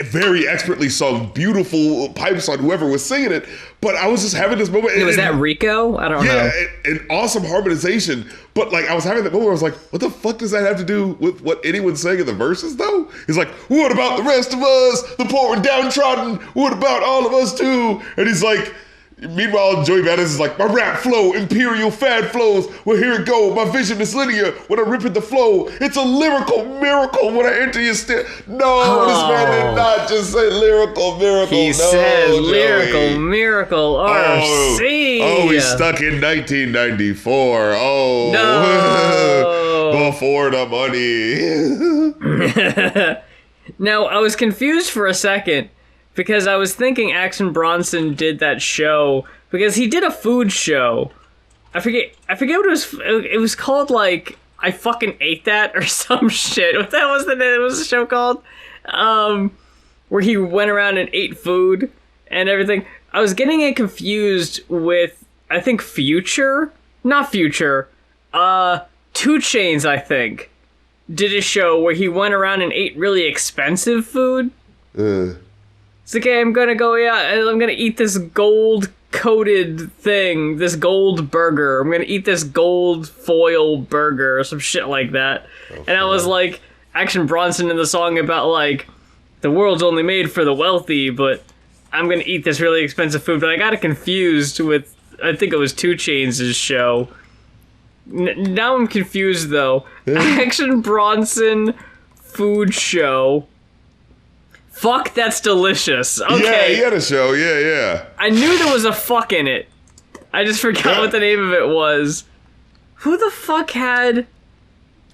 very expertly sung, beautiful pipes on whoever was singing it. But I was just having this moment. Was that Rico? I don't know. Yeah, an awesome harmonization. But, like, I was having that moment where I was like, what the fuck does that have to do with what anyone's saying in the verses, though? He's like, what about the rest of us? The poor and downtrodden? What about all of us, too? And he's like, meanwhile, Joey Badass is like, my rap flow, imperial fad flows. Well, here it go. My vision is linear when I rip at the flow. It's a lyrical miracle when I enter your No, this man did not just say lyrical miracle. He said lyrical miracle. RC. Oh, he's stuck in 1994. Oh. No. Before the money. Now, I was confused for a second. Because I was thinking Action Bronson did that show because he did a food show. I forget what it was. It was called like I fucking ate that or some shit. What that was the name? It was a show called where he went around and ate food and everything. I was getting it confused with I think not Future. 2 Chainz I think did a show where he went around and ate really expensive food. It's like, hey, I'm gonna go, and I'm gonna eat this gold-coated thing, this gold burger. I'm gonna eat this gold foil burger or some shit like that. And I was like, Action Bronson in the song about, like, the world's only made for the wealthy, but I'm gonna eat this really expensive food. But I got it confused with, I think it was 2 Chainz' show. Now I'm confused, though. Action Bronson food show. Fuck, that's delicious. Okay. Yeah, he had a show. Yeah. I knew there was a fuck in it. I just forgot what the name of it was. Who the fuck had...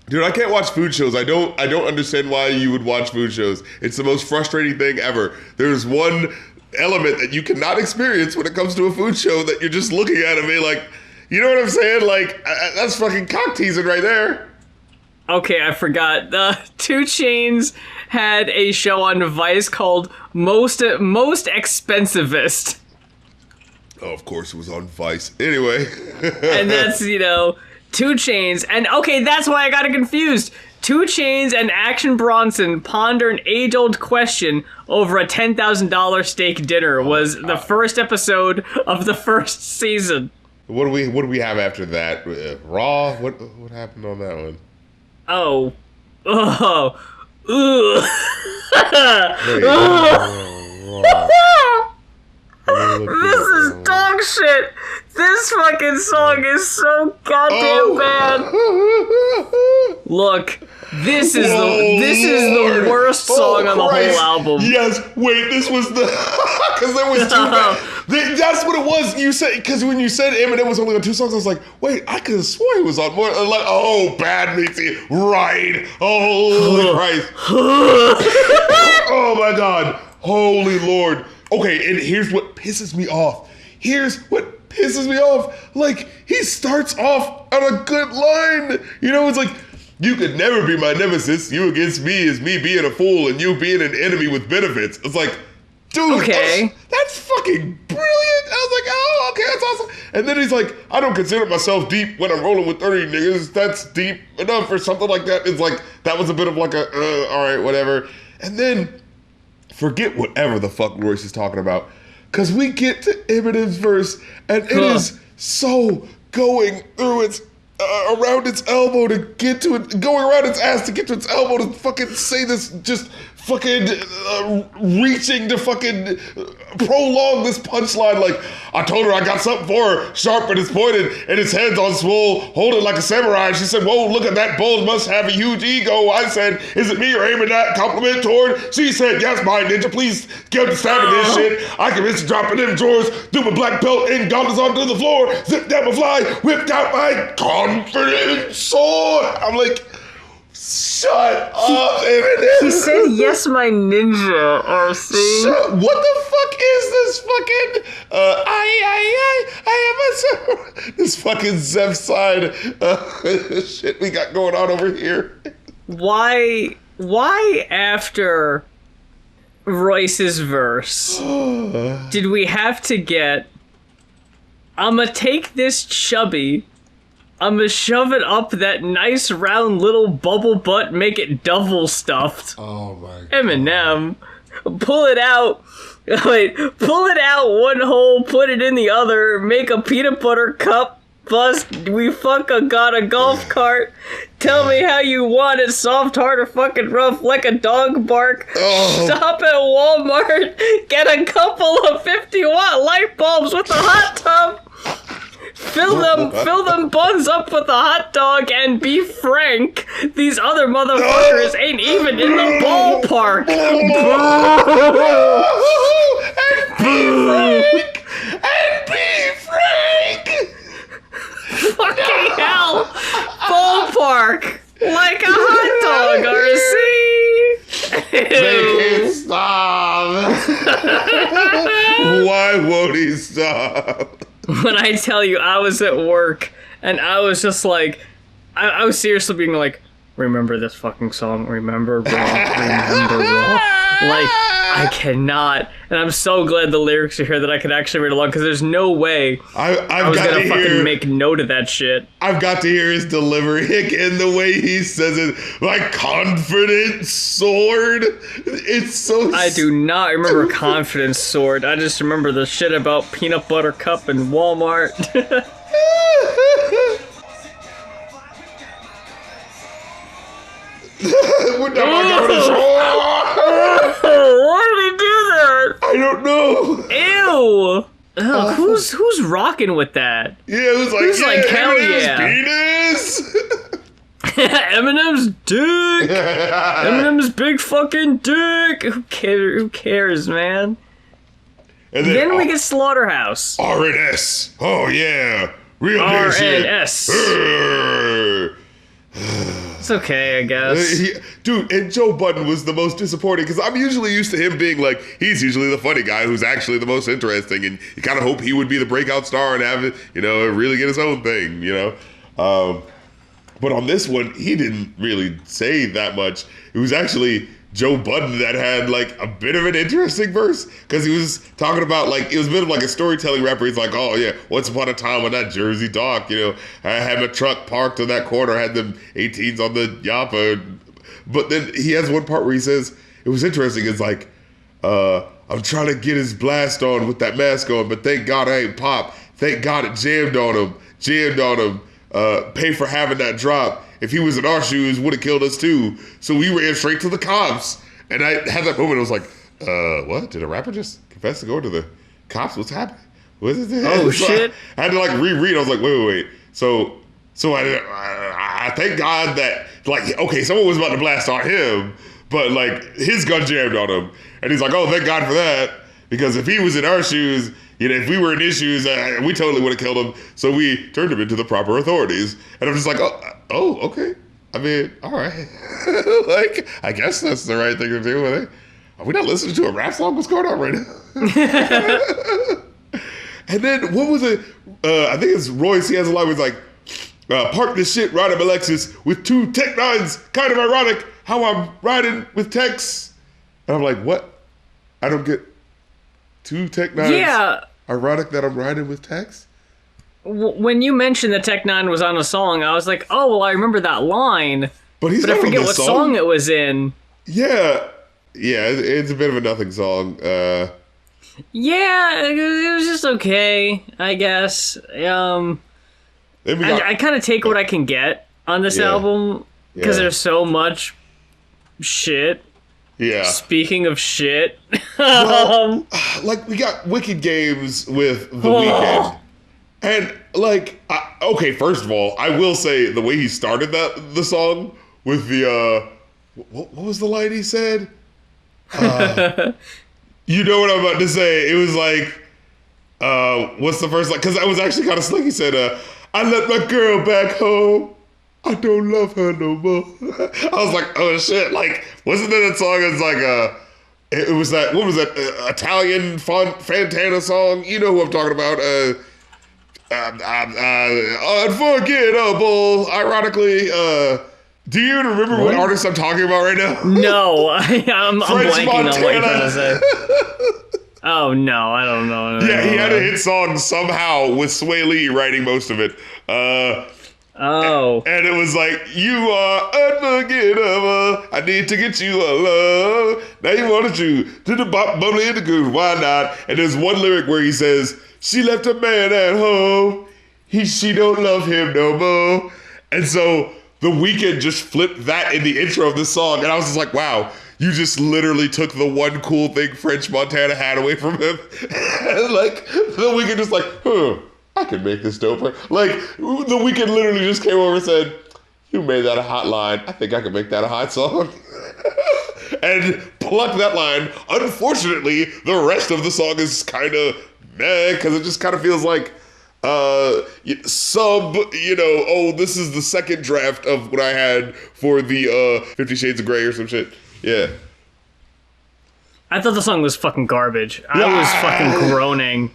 Dude, I can't watch food shows. I don't understand why you would watch food shows. It's the most frustrating thing ever. There's one element that you cannot experience when it comes to a food show that you're just looking at and being like, you know what I'm saying? Like, that's fucking cock teasing right there. Okay, I forgot. 2 Chainz had a show on Vice called Most Expensivest. Oh, of course it was on Vice. Anyway. And that's, 2 Chainz. And, okay, that's why I got it confused. 2 Chainz and Action Bronson ponder an age-old question over a $10,000 steak dinner was the first episode of the first season. What do we have after that? Raw? What happened on that one? Oh. This is dog shit. This fucking song is so goddamn bad. Look, this is the worst song on the whole album. Yes, wait, this was the because there was 2 bad. That's what it was. You said because when you said Eminem was only on 2 songs, I was like, wait, I could have sworn he was on more. Like, oh, bad meets it. Right. Holy Christ. Oh my God. Holy Lord. Okay, and here's what pisses me off. Like, he starts off on a good line. You know, it's like, you could never be my nemesis. You against me is me being a fool and you being an enemy with benefits. It's like, dude, okay. That's fucking brilliant. I was like, oh, okay, that's awesome. And then he's like, I don't consider myself deep when I'm rolling with 30 niggas. That's deep enough or something like that. It's like, that was a bit of like a, all right, whatever. And then, forget whatever the fuck Royce is talking about. Because we get to Eminem's verse, and it is so going through its, around its elbow to get to it, going around its ass to get to its elbow to fucking say this, just fucking reaching to fucking prolong this punchline. Like, I told her I got something for her, sharp and it's pointed, and its head's on swole, hold it like a samurai. She said, whoa, look at that bull, must have a huge ego. I said, is it me you're aiming that compliment toward? She said, yes, my ninja, please get to stabbing this shit. I can miss dropping them drawers, do my black belt and gauntlets onto the floor, zip down my fly, whipped out my confident sword. I'm like, shut up, Eminem. He said, yes, my ninja, RC. What the fuck is this fucking, I am a, this fucking Zeph side shit we got going on over here? Why after Royce's verse did we have to get, I'ma take this chubby, I'ma shove it up that nice round little bubble butt, make it double stuffed. Oh my God. Eminem, pull it out. Wait, pull it out one hole, put it in the other, make a peanut butter cup, bust, we got a golf cart. Tell me how you want it, soft, hard, or fucking rough, like a dog bark. Oh. Stop at Walmart, get a couple of 50-watt light bulbs with a hot tub. Fill them buns up with a hot dog, and be frank, these other motherfuckers ain't even in the ballpark. And be frank. Fucking hell! Ballpark! Like a hot dog, RC! Make it stop. Why won't he stop? When I tell you, I was at work, and I was just like, I was seriously being like, remember this fucking song, remember raw, remember raw. Like, I cannot, and I'm so glad the lyrics are here that I can actually read along, because there's no way I was gonna fucking make note of that shit. I've got to hear his delivery and the way he says it, like confident sword. It's so. I do not remember Confidence Sword. I just remember the shit about peanut butter cup and Walmart. Why did he do that? I don't know. Ew. Ugh, who's rocking with that? Yeah, it was like, who's like, hell Eminem's yeah. penis. Eminem's dick. Eminem's big fucking dick. Who cares, man? And then we get Slaughterhouse. R&S. Oh yeah, real nigga shit. R&S. It's okay, I guess. Dude, and Joe Budden was the most disappointing, because I'm usually used to him being like, he's usually the funny guy who's actually the most interesting, and you kind of hope he would be the breakout star and have it, really get his own thing, But on this one, he didn't really say that much. It was actually Joe Budden that had like a bit of an interesting verse, because he was talking about like, it was a bit of like a storytelling rapper. He's like, oh yeah, once upon a time on that Jersey dock, I had my truck parked in that corner, I had them 18s on the Yappa. But then he has one part where he says, it was interesting, it's like, I'm trying to get his blast on with that mask on, but thank God I ain't pop. Thank God it jammed on him. Pay for having that drop. If he was in our shoes, would have killed us too. So we ran straight to the cops. And I had that moment, I was like, what? Did a rapper just confess to going to the cops? What's happening? What is this? Oh, so shit. I had to like reread. I was like, wait. So I thank God that, like, okay, someone was about to blast on him, but like his gun jammed on him. And he's like, oh, thank God for that. Because if he was in our shoes, if we were in his shoes, we totally would have killed him. So we turned him into the proper authorities. And I'm just like, oh, okay. I mean, all right. Like, I guess that's the right thing to do with it. Are we not listening to a rap song? What's going on right now? And then, what was it? I think it's Royce. He has a line where it's like, park this shit, ride a Lexus with 2 Tech 9s. Kind of ironic how I'm riding with Techs. And I'm like, what? I don't get 2 Tech 9s. Yeah. Ironic that I'm riding with Tex. When you mentioned that Tech Nine was on a song, I was like, oh, well, I remember that line. But I forget what song it was in. Yeah. Yeah, it's a bit of a nothing song. Yeah, it was just okay, I guess. I kind of take what I can get on this album, because there's so much shit. Yeah. Speaking of shit. Well, like, we got Wicked Games with The Weeknd. And, like, okay, first of all, I will say the way he started the song with the, what was the line he said? You know what I'm about to say. It was like, what's the first line? Because I was actually kind of slick. He said, I left my girl back home. I don't love her no more. I was like, oh shit. Like, wasn't that song? It's like, it was that, what was that, Italian Fantana song? You know who I'm talking about. Unforgettable. Ironically, do you remember what artist I'm talking about right now? No, I'm blanking Montana. On what you're trying to say. Oh no, I don't know. Yeah, he had a hit song somehow with Sway Lee writing most of it. And it was like, you are unforgettable. I need to get you a love. Now you wanted you to the bubbly and the good. Why not? And there's one lyric where he says, she left a man at home. She don't love him no more. And so The Weeknd just flipped that in the intro of this song. And I was just like, wow, you just literally took the one cool thing French Montana had away from him. And like, The Weeknd just like, I could make this doper. Like, The Weeknd literally just came over and said, you made that a hot line. I think I could make that a hot song. And plucked that line. Unfortunately, the rest of the song is kind of meh, because it just kind of feels like this is the second draft of what I had for the 50 Shades of Grey or some shit. Yeah. I thought the song was fucking garbage. I was fucking groaning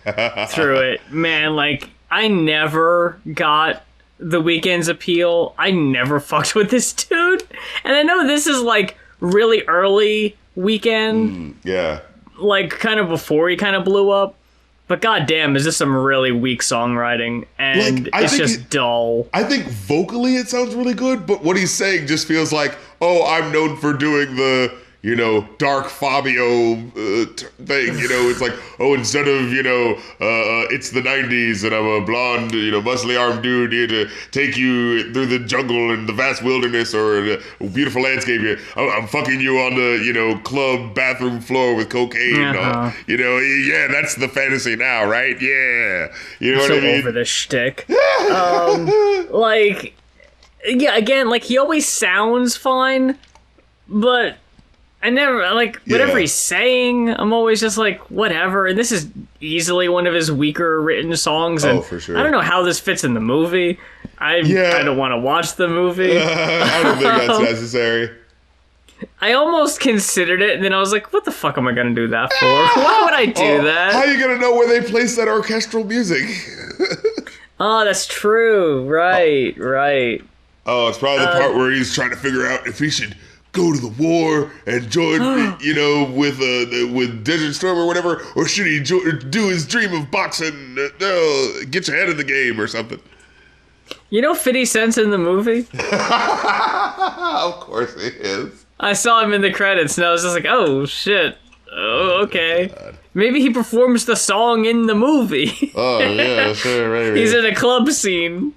through it. Man, like, I never got The Weeknd's appeal. I never fucked with this dude. And I know this is, like, really early Weeknd. Yeah. Like, kind of before he kind of blew up. But goddamn, is this some really weak songwriting, and like, it's just dull. I think vocally it sounds really good, but what he's saying just feels like, oh, I'm known for doing the, dark Fabio thing. It's like, oh, instead of, it's the 90s and I'm a blonde, muscly armed dude here to take you through the jungle and the vast wilderness or a beautiful landscape here. I'm fucking you on the, club bathroom floor with cocaine. Yeah, that's the fantasy now, right? Yeah. You know what I mean? Over this shtick. Like, yeah, again, like, he always sounds fine, but I never, like, whatever he's saying, I'm always just like, whatever. And this is easily one of his weaker written songs. And for sure. I don't know how this fits in the movie. I don't want to watch the movie. I don't think that's necessary. I almost considered it, and then I was like, what the fuck am I going to do that for? Why would I do that? How are you going to know where they place that orchestral music? Oh, that's true. Right. Oh, it's probably the part where he's trying to figure out if he should go to the war and join, with Desert Storm or whatever, or should he do his dream of boxing, get your head in the game or something? 50 Cent's in the movie? Of course he is. I saw him in the credits, and I was just like, oh, shit. Oh, okay. God. Maybe he performs the song in the movie. Oh, yeah, sure, maybe. He's in a club scene.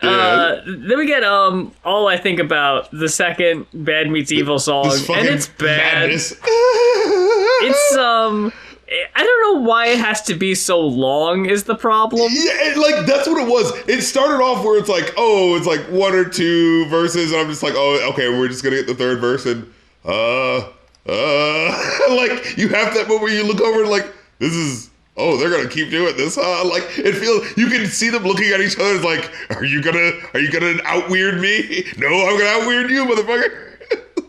Yeah. Then we get All I Think About, the second Bad Meets Evil song, and it's bad. Madness. It's I don't know why it has to be so long is the problem. Yeah, like that's what it was. It started off where it's like, oh, it's like one or two verses, and I'm just like, oh, okay, we're just gonna get the third verse, and like you have that moment where you look over and like, this is. Oh, they're gonna keep doing this, huh? Like it feels. You can see them looking at each other. It's like, are you gonna out-weird me? No, I'm gonna out-weird you, motherfucker.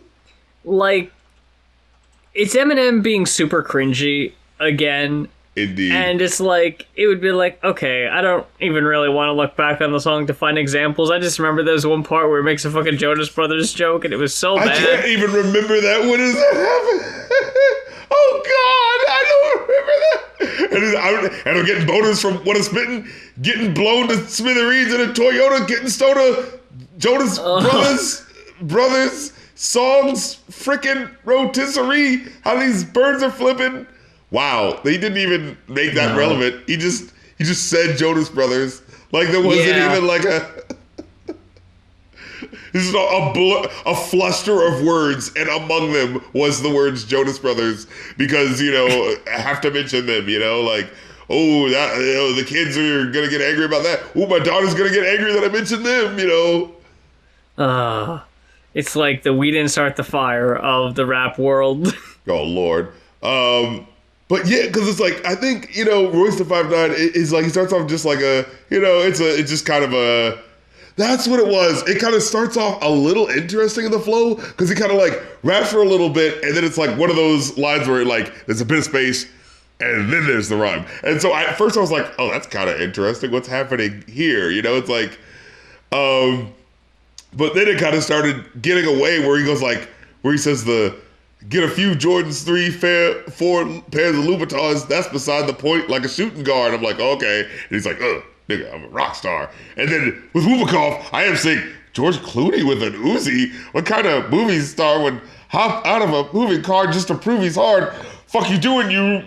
Like, it's Eminem being super cringy again. Indeed. And it's like, it would be like, okay, I don't even really want to look back on the song to find examples. I just remember there's one part where it makes a fucking Jonas Brothers joke, and it was so bad. I can't even remember that. When does that happen? Oh God, I don't remember that. And I'm getting bonus from what I'm spitting, getting blown to smithereens in a Toyota, getting Jonas Brothers songs, frickin' rotisserie. How these birds are flipping. Wow, they didn't even make that relevant. He just said Jonas Brothers. Like there wasn't even like a. This is a fluster of words, and among them was the words Jonas Brothers, because, I have to mention them, like, the kids are going to get angry about that. Oh, my daughter's going to get angry that I mentioned them, It's like the we didn't start the fire of the rap world. Oh, Lord. But yeah, because it's like, I think, Royce the 5'9" is like, he starts off just like it's just kind of a... That's what it was. It kind of starts off a little interesting in the flow because he kind of like raps for a little bit, and then it's like one of those lines where like there's a bit of space and then there's the rhyme. And so at first I was like, oh, that's kind of interesting. What's happening here? It's like, but then it kind of started getting away where he goes like, where he says get a few Jordans 4 pairs of Louboutins. That's beside the point, like a shooting guard. I'm like, okay. And he's like, nigga, I'm a rock star. And then with Wubakov, I am saying, George Clooney with an Uzi? What kind of movie star would hop out of a moving car just to prove he's hard? Fuck you doing, you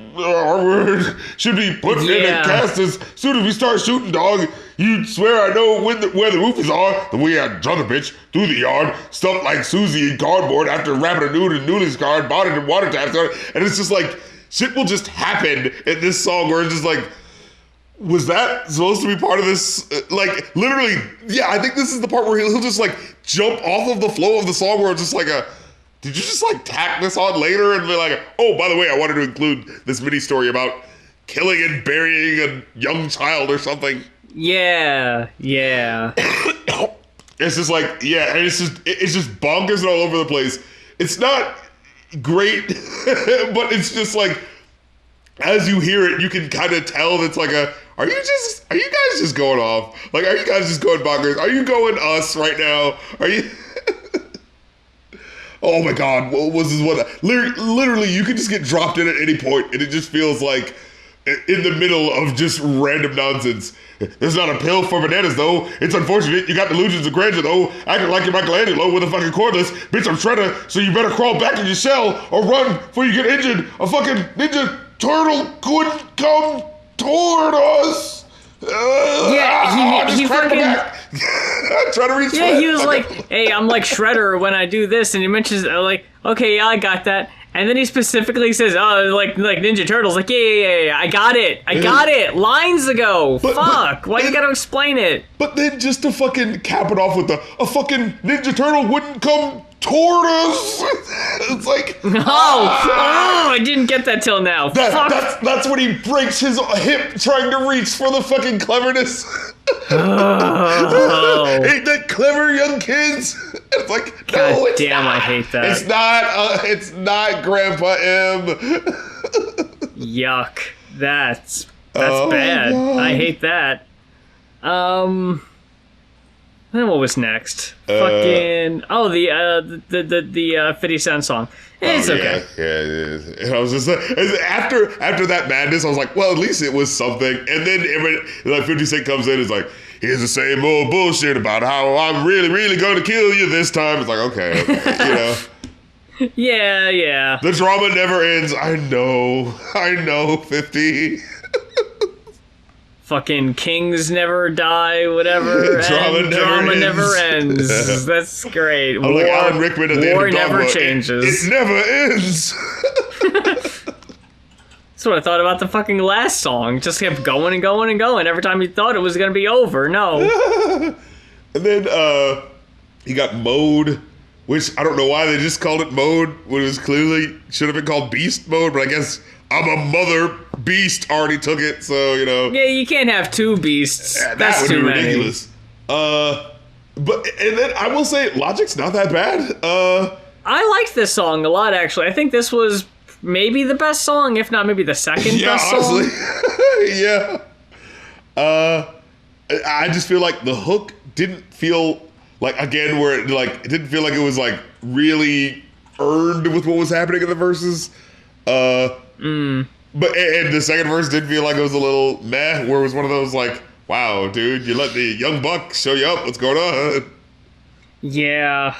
should be put in a cast as soon as we start shooting, dog. You swear I know where the roofies are. The way I drug a bitch through the yard, stuffed like Susie in cardboard after wrapping a nude in Noodles card, bought it in water taps. And it's just like, shit will just happen in this song where it's just like, was that supposed to be part of this? Like, literally, yeah, I think this is the part where he'll just, like, jump off of the flow of the song where it's just like did you just, like, tack this on later and be like, oh, by the way, I wanted to include this mini story about killing and burying a young child or something. Yeah. It's just like, yeah, and it's just bonkers all over the place. It's not great, but it's just like, as you hear it, you can kind of tell that's like are you guys just going off? Like, are you guys just going bonkers? Are you going us right now? Are you? Oh my God, what was this one? Literally, you can just get dropped in at any point, and it just feels like in the middle of just random nonsense. There's not a pill for bananas, though. It's unfortunate you got delusions of grandeur, though. Acting like you're Michelangelo with a fucking cordless. Bitch, I'm Shredder, so you better crawl back in your shell or run before you get injured. A fucking ninja turtle couldn't come toward us. He fucking... trying to reach. Yeah, he was like, hey, I'm like Shredder when I do this, and he mentions, like, okay, yeah, I got that. And then he specifically says, oh, like Ninja Turtles. Like, yeah, I got it. Lines ago. Fuck. Why you gotta explain it? But then just to fucking cap it off with a fucking Ninja Turtle wouldn't come toward us. It's like... I didn't get that till now. That's when he breaks his hip trying to reach for the fucking cleverness. Ain't that clever, young kids? It's like, God no, it's damn, not. I hate that. It's not Grandpa M. Yuck. That's bad. God. I hate that. Then what was next? The 50 Cent song. It's okay. Yeah. And I was just after that madness, I was like, well, at least it was something. And then 50 Cent comes in, it's like, here's the same old bullshit about how I'm really, really going to kill you this time. It's like, okay, Yeah. The drama never ends. I know, 50. Fucking kings never die, whatever. Drama never ends. That's great. I'm like Alan Rickman at the end of Dogma. Never changes. It never ends. That's what I thought about the fucking last song. Just kept going and going and going. Every time you thought it was gonna be over, no. And then he got Mode, which I don't know why they just called it Mode when it was clearly should have been called Beast Mode, but I guess I'm a mother beast already took it, so Yeah, you can't have two beasts. That's would too be many. ridiculous. And then I will say Logic's not that bad. I liked this song a lot, actually. I think this was maybe the best song, if not maybe the second best honestly. song. Yeah. I just feel like the hook didn't feel like, again, where it didn't feel like it was like really earned with what was happening in the verses. But and the second verse did feel like it was a little meh, where it was one of those like, wow, dude, you let the young buck show you up. What's going on? Yeah.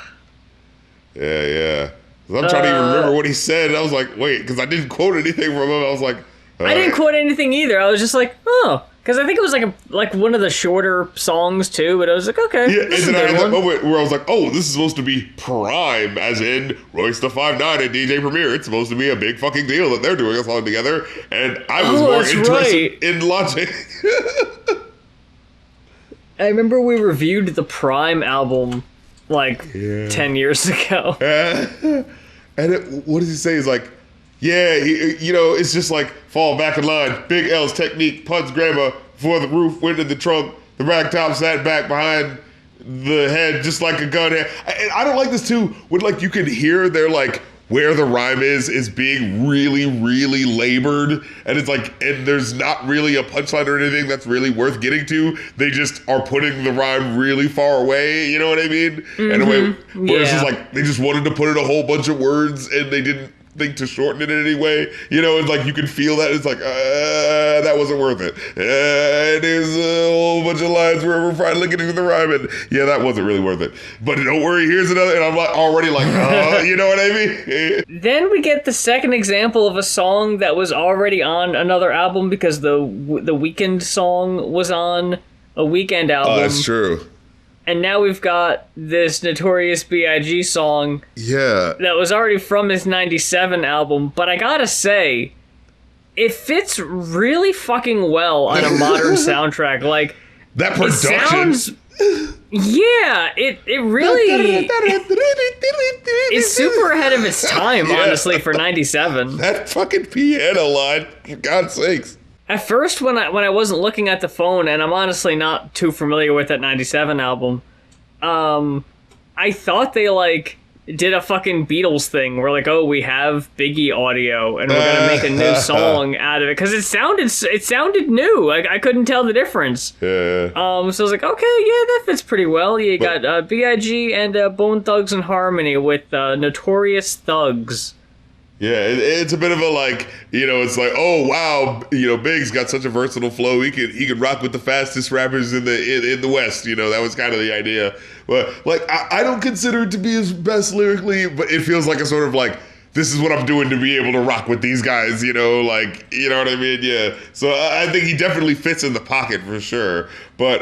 Yeah. I'm trying to even remember what he said. And I was like, wait, because I didn't quote anything from him. I was like, I didn't quote anything either. I was just like, oh, because I think it was like one of the shorter songs too. But I was like, okay. Yeah, and then I had that moment where I was like, oh, this is supposed to be Prime, as in Royce the 5'9" and DJ Premier. It's supposed to be a big fucking deal that they're doing a song together. And I was more interested in Logic. I remember we reviewed the Prime album like 10 years ago. And what does he say? He's like, yeah, it's just like fall back in line. Big L's technique, puns grammar, before the roof went in the trunk. The rag top sat back behind the head just like a gun. And I don't like this too, when like you can hear they're like, where the rhyme is being really, really labored, and it's like, and there's not really a punchline or anything that's really worth getting to. They just are putting the rhyme really far away, you know what I mean? Mm-hmm. And a way where it's just like, they just wanted to put in a whole bunch of words, and they didn't think to shorten it in any way, and like you can feel that it's like that wasn't worth it. There's a whole bunch of lines where we're finally getting to the rhyme, and that wasn't really worth it. But don't worry, here's another, and I'm like already like, you know what I mean? Then we get the second example of a song that was already on another album, because the Weeknd song was on a Weeknd album. Oh, that's true. And now we've got this Notorious B.I.G. song that was already from his 97 album, but I gotta say, it fits really fucking well on a modern soundtrack. Like, that production. It really... it's super ahead of its time, honestly, for 97. That fucking piano line, for God's sakes. At first, when I wasn't looking at the phone, and I'm honestly not too familiar with that 97 album, I thought they, like, did a fucking Beatles thing where, like, oh, we have Biggie audio, and we're gonna make a new song out of it. Because it sounded new. I couldn't tell the difference. Yeah. So I was like, okay, that fits pretty well. You got B.I.G. and Bone Thugs and Harmony with Notorious Thugs. Yeah, it's a bit of a like, it's like, oh wow, Big's got such a versatile flow. He could rock with the fastest rappers in the West. That was kind of the idea. But like, I don't consider it to be his best lyrically, but it feels like a sort of like, this is what I'm doing to be able to rock with these guys. Like, you know what I mean? Yeah. So I think he definitely fits in the pocket for sure. But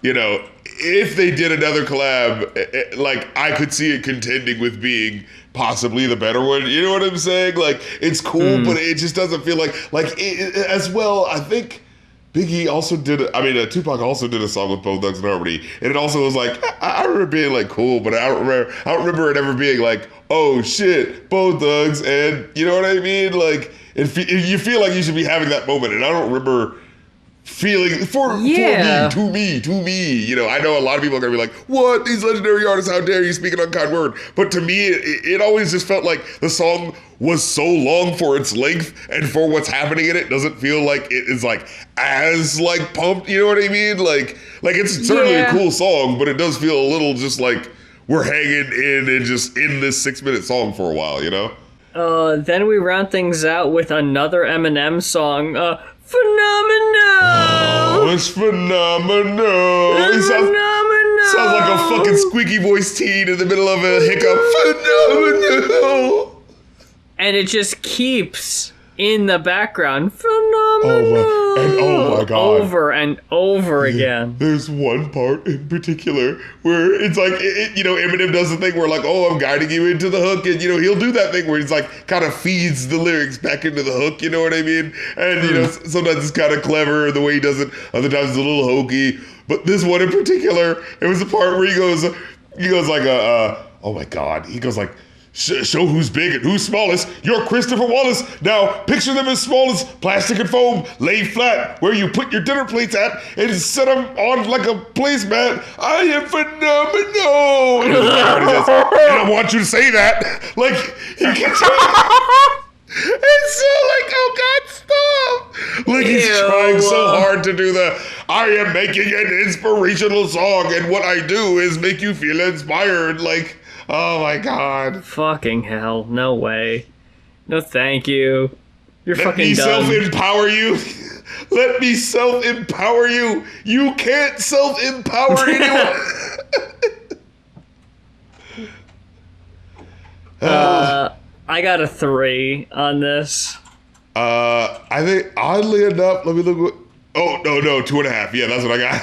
if they did another collab, like I could see it contending with being possibly the better one. You know what I'm saying? Like, it's cool, but it just doesn't feel like as well. I think Biggie also Tupac also did a song with Bone Thugs and Harmony, and it also was like, I remember being like cool, but I don't remember it ever being like, oh shit, Bone Thugs, and you know what I mean? Like, if you feel like you should be having that moment, and I don't remember feeling for me. I know a lot of people are gonna be like, what, these legendary artists, how dare you speak an unkind word? But to me, it always just felt like the song was so long for its length and for what's happening in it doesn't feel like it is like as like pumped, you know what I mean? Like it's certainly a cool song, but it does feel a little just like we're hanging in and just in this 6-minute song for a while, Then we round things out with another Eminem song, Phenomenal! Oh, it's phenomenal! It's phenomenal! Sounds like a fucking squeaky voiced teen in the middle of a hiccup. Phenomenal! And it just keeps in the background. Phenomenal! Oh my God. Over and over again. There's one part in particular where it's like, Eminem does the thing where like, oh, I'm guiding you into the hook. And, he'll do that thing where he's like, kind of feeds the lyrics back into the hook. You know what I mean? And, sometimes it's kind of clever the way he does it. Other times it's a little hokey. But this one in particular, it was the part where he goes like, oh my God. He goes like, show who's big and who's smallest. You're Christopher Wallace. Now picture them as small as plastic and foam, lay flat where you put your dinner plates at and set them on like a placemat. I am phenomenal. And I want you to say that. Like, he keeps it's so like, oh God, stop. Like, he's trying so hard to do I am making an inspirational song and what I do is make you feel inspired. Like, oh my God. Fucking hell, no way. No, thank you. You're Let fucking me done. self-empower you. Let me self-empower you. You can't self-empower anyone. I got a 3 on this. I think oddly enough, let me look. Oh no, 2.5. Yeah, that's what I got.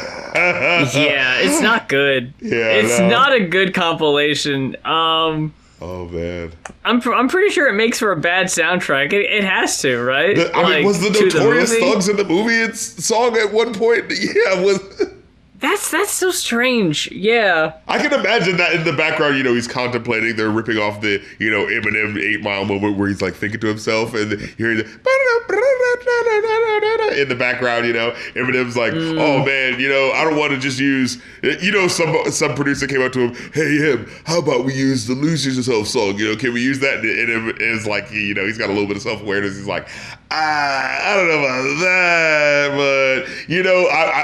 Yeah, it's not good. Yeah, it's no. not a good compilation. Oh man, I'm pretty sure it makes for a bad soundtrack. It has to, right? I mean, was the to Notorious movie? Thugs in the movie song at one point? Yeah, was. That's so strange. Yeah. I can imagine that in the background, he's contemplating, they're ripping off the, Eminem 8 Mile moment where he's like thinking to himself and hearing the in the background, Eminem's like, oh man, I don't want to just use, some producer came up to him, hey, how about we use the Lose Yourself song, can we use that? And it's like, he's got a little bit of self-awareness. He's like, I don't know about that, but,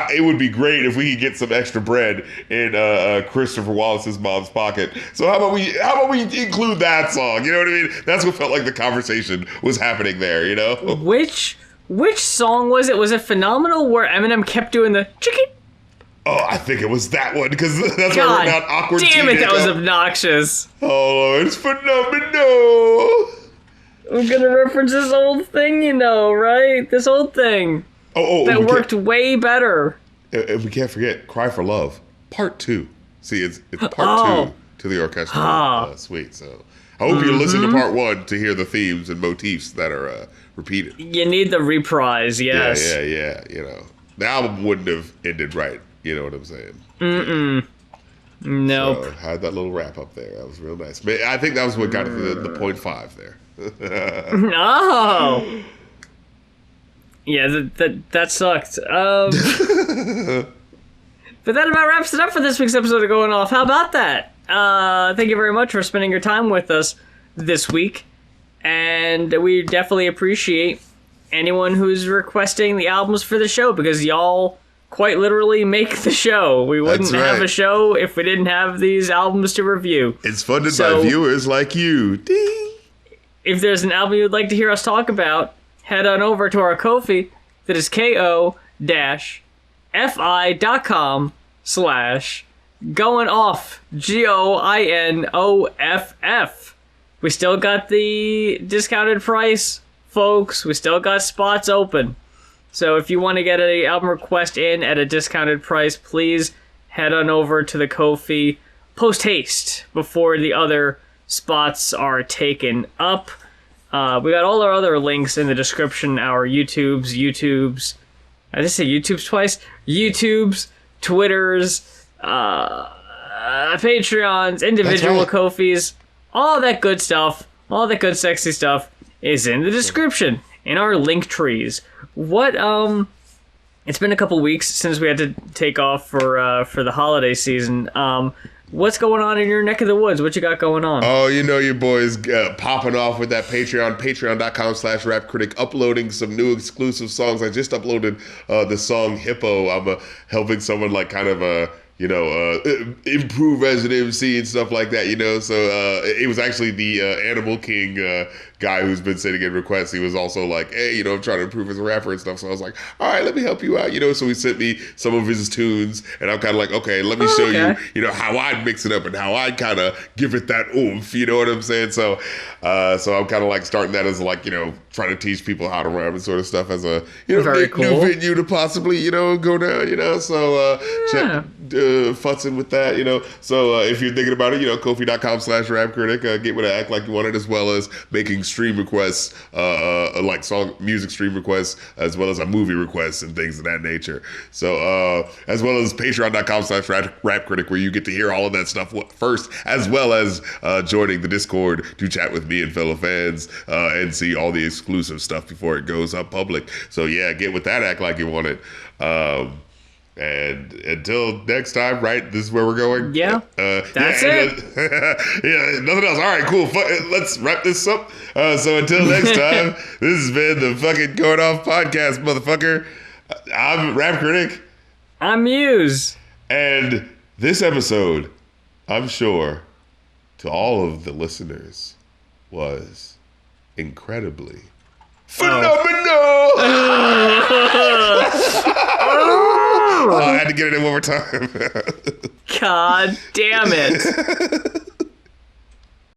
it would be great if we could get some extra bread in Christopher Wallace's mom's pocket. So how about we include that song? You know what I mean? That's what felt like the conversation was happening there, Which song was it? Was it Phenomenal where Eminem kept doing the chicken? Oh, I think it was that one because that's why God we're not awkward. Damn it, that was hiccup. Obnoxious. Oh, it's phenomenal. I'm gonna reference this old thing, right? This old thing. That worked way better. And we can't forget Cry for Love, Part 2. See, it's part 2 to the orchestral suite. So I hope you listen to Part 1 to hear the themes and motifs that are repeated. You need the reprise, yes. Yeah. The album wouldn't have ended right. You know what I'm saying? Nope. So, had that little wrap up there. That was real nice. But I think that was what got it to the 0.5 there. Oh. Yeah, that sucked. But that about wraps it up for this week's episode of Going Off. How about that? Thank you very much for spending your time with us this week. And we definitely appreciate anyone who's requesting the albums for the show, because y'all quite literally make the show. We wouldn't have a show if we didn't have these albums to review. It's funded by viewers like you. Ding! If there's an album you'd like to hear us talk about, head on over to our Ko-fi. That is ko-fi.com/goinoff. GOINOFF. We still got the discounted price, folks. We still got spots open. So if you want to get an album request in at a discounted price, please head on over to the Ko-fi post haste before the other spots are taken up. We got all our other links in the description. Our YouTubes. I just say YouTubes twice. YouTubes, Twitters, Patreons, individual Ko-fis, all that good stuff, all that good sexy stuff is in the description in our link trees. It's been a couple weeks since we had to take off for the holiday season. What's going on in your neck of the woods? What you got going on? Oh, your boys popping off with that Patreon, patreon.com/rapcritic, uploading some new exclusive songs. I just uploaded the song Hippo. I'm helping someone like kind of improve as an MC and stuff like that, So it was actually the Animal King guy who's been sending in requests. He was also like, hey, I'm trying to improve as a rapper and stuff. So I was like, all right, let me help you out, So he sent me some of his tunes, and I'm kind of like, okay, let me show you, how I'd mix it up and how I'd kind of give it that oomph, you know what I'm saying? So I'm kind of like starting that as like, trying to teach people how to rap and sort of stuff as a, new venue to possibly, go down, So futzing with that, So if you're thinking about it, Ko-fi.com/rapcritic, get with an act like you want it, as well as making stream requests, like music stream requests, as well as movie requests and things of that nature. So as well as patreon.com/rapcritic, where you get to hear all of that stuff first, as well as joining the Discord to chat with me and fellow fans and see all the exclusive stuff before it goes up public. So yeah, get with that act like you want it. And until next time, right? This is where we're going. Yeah, that's it. Yeah, nothing else. All right, cool. Let's wrap this up. So until next time, this has been the fucking Going Off podcast, motherfucker. I'm Rap Critic. I'm Muse. And this episode, I'm sure, to all of the listeners, was incredibly phenomenal. I had to get it in one more time. God damn it.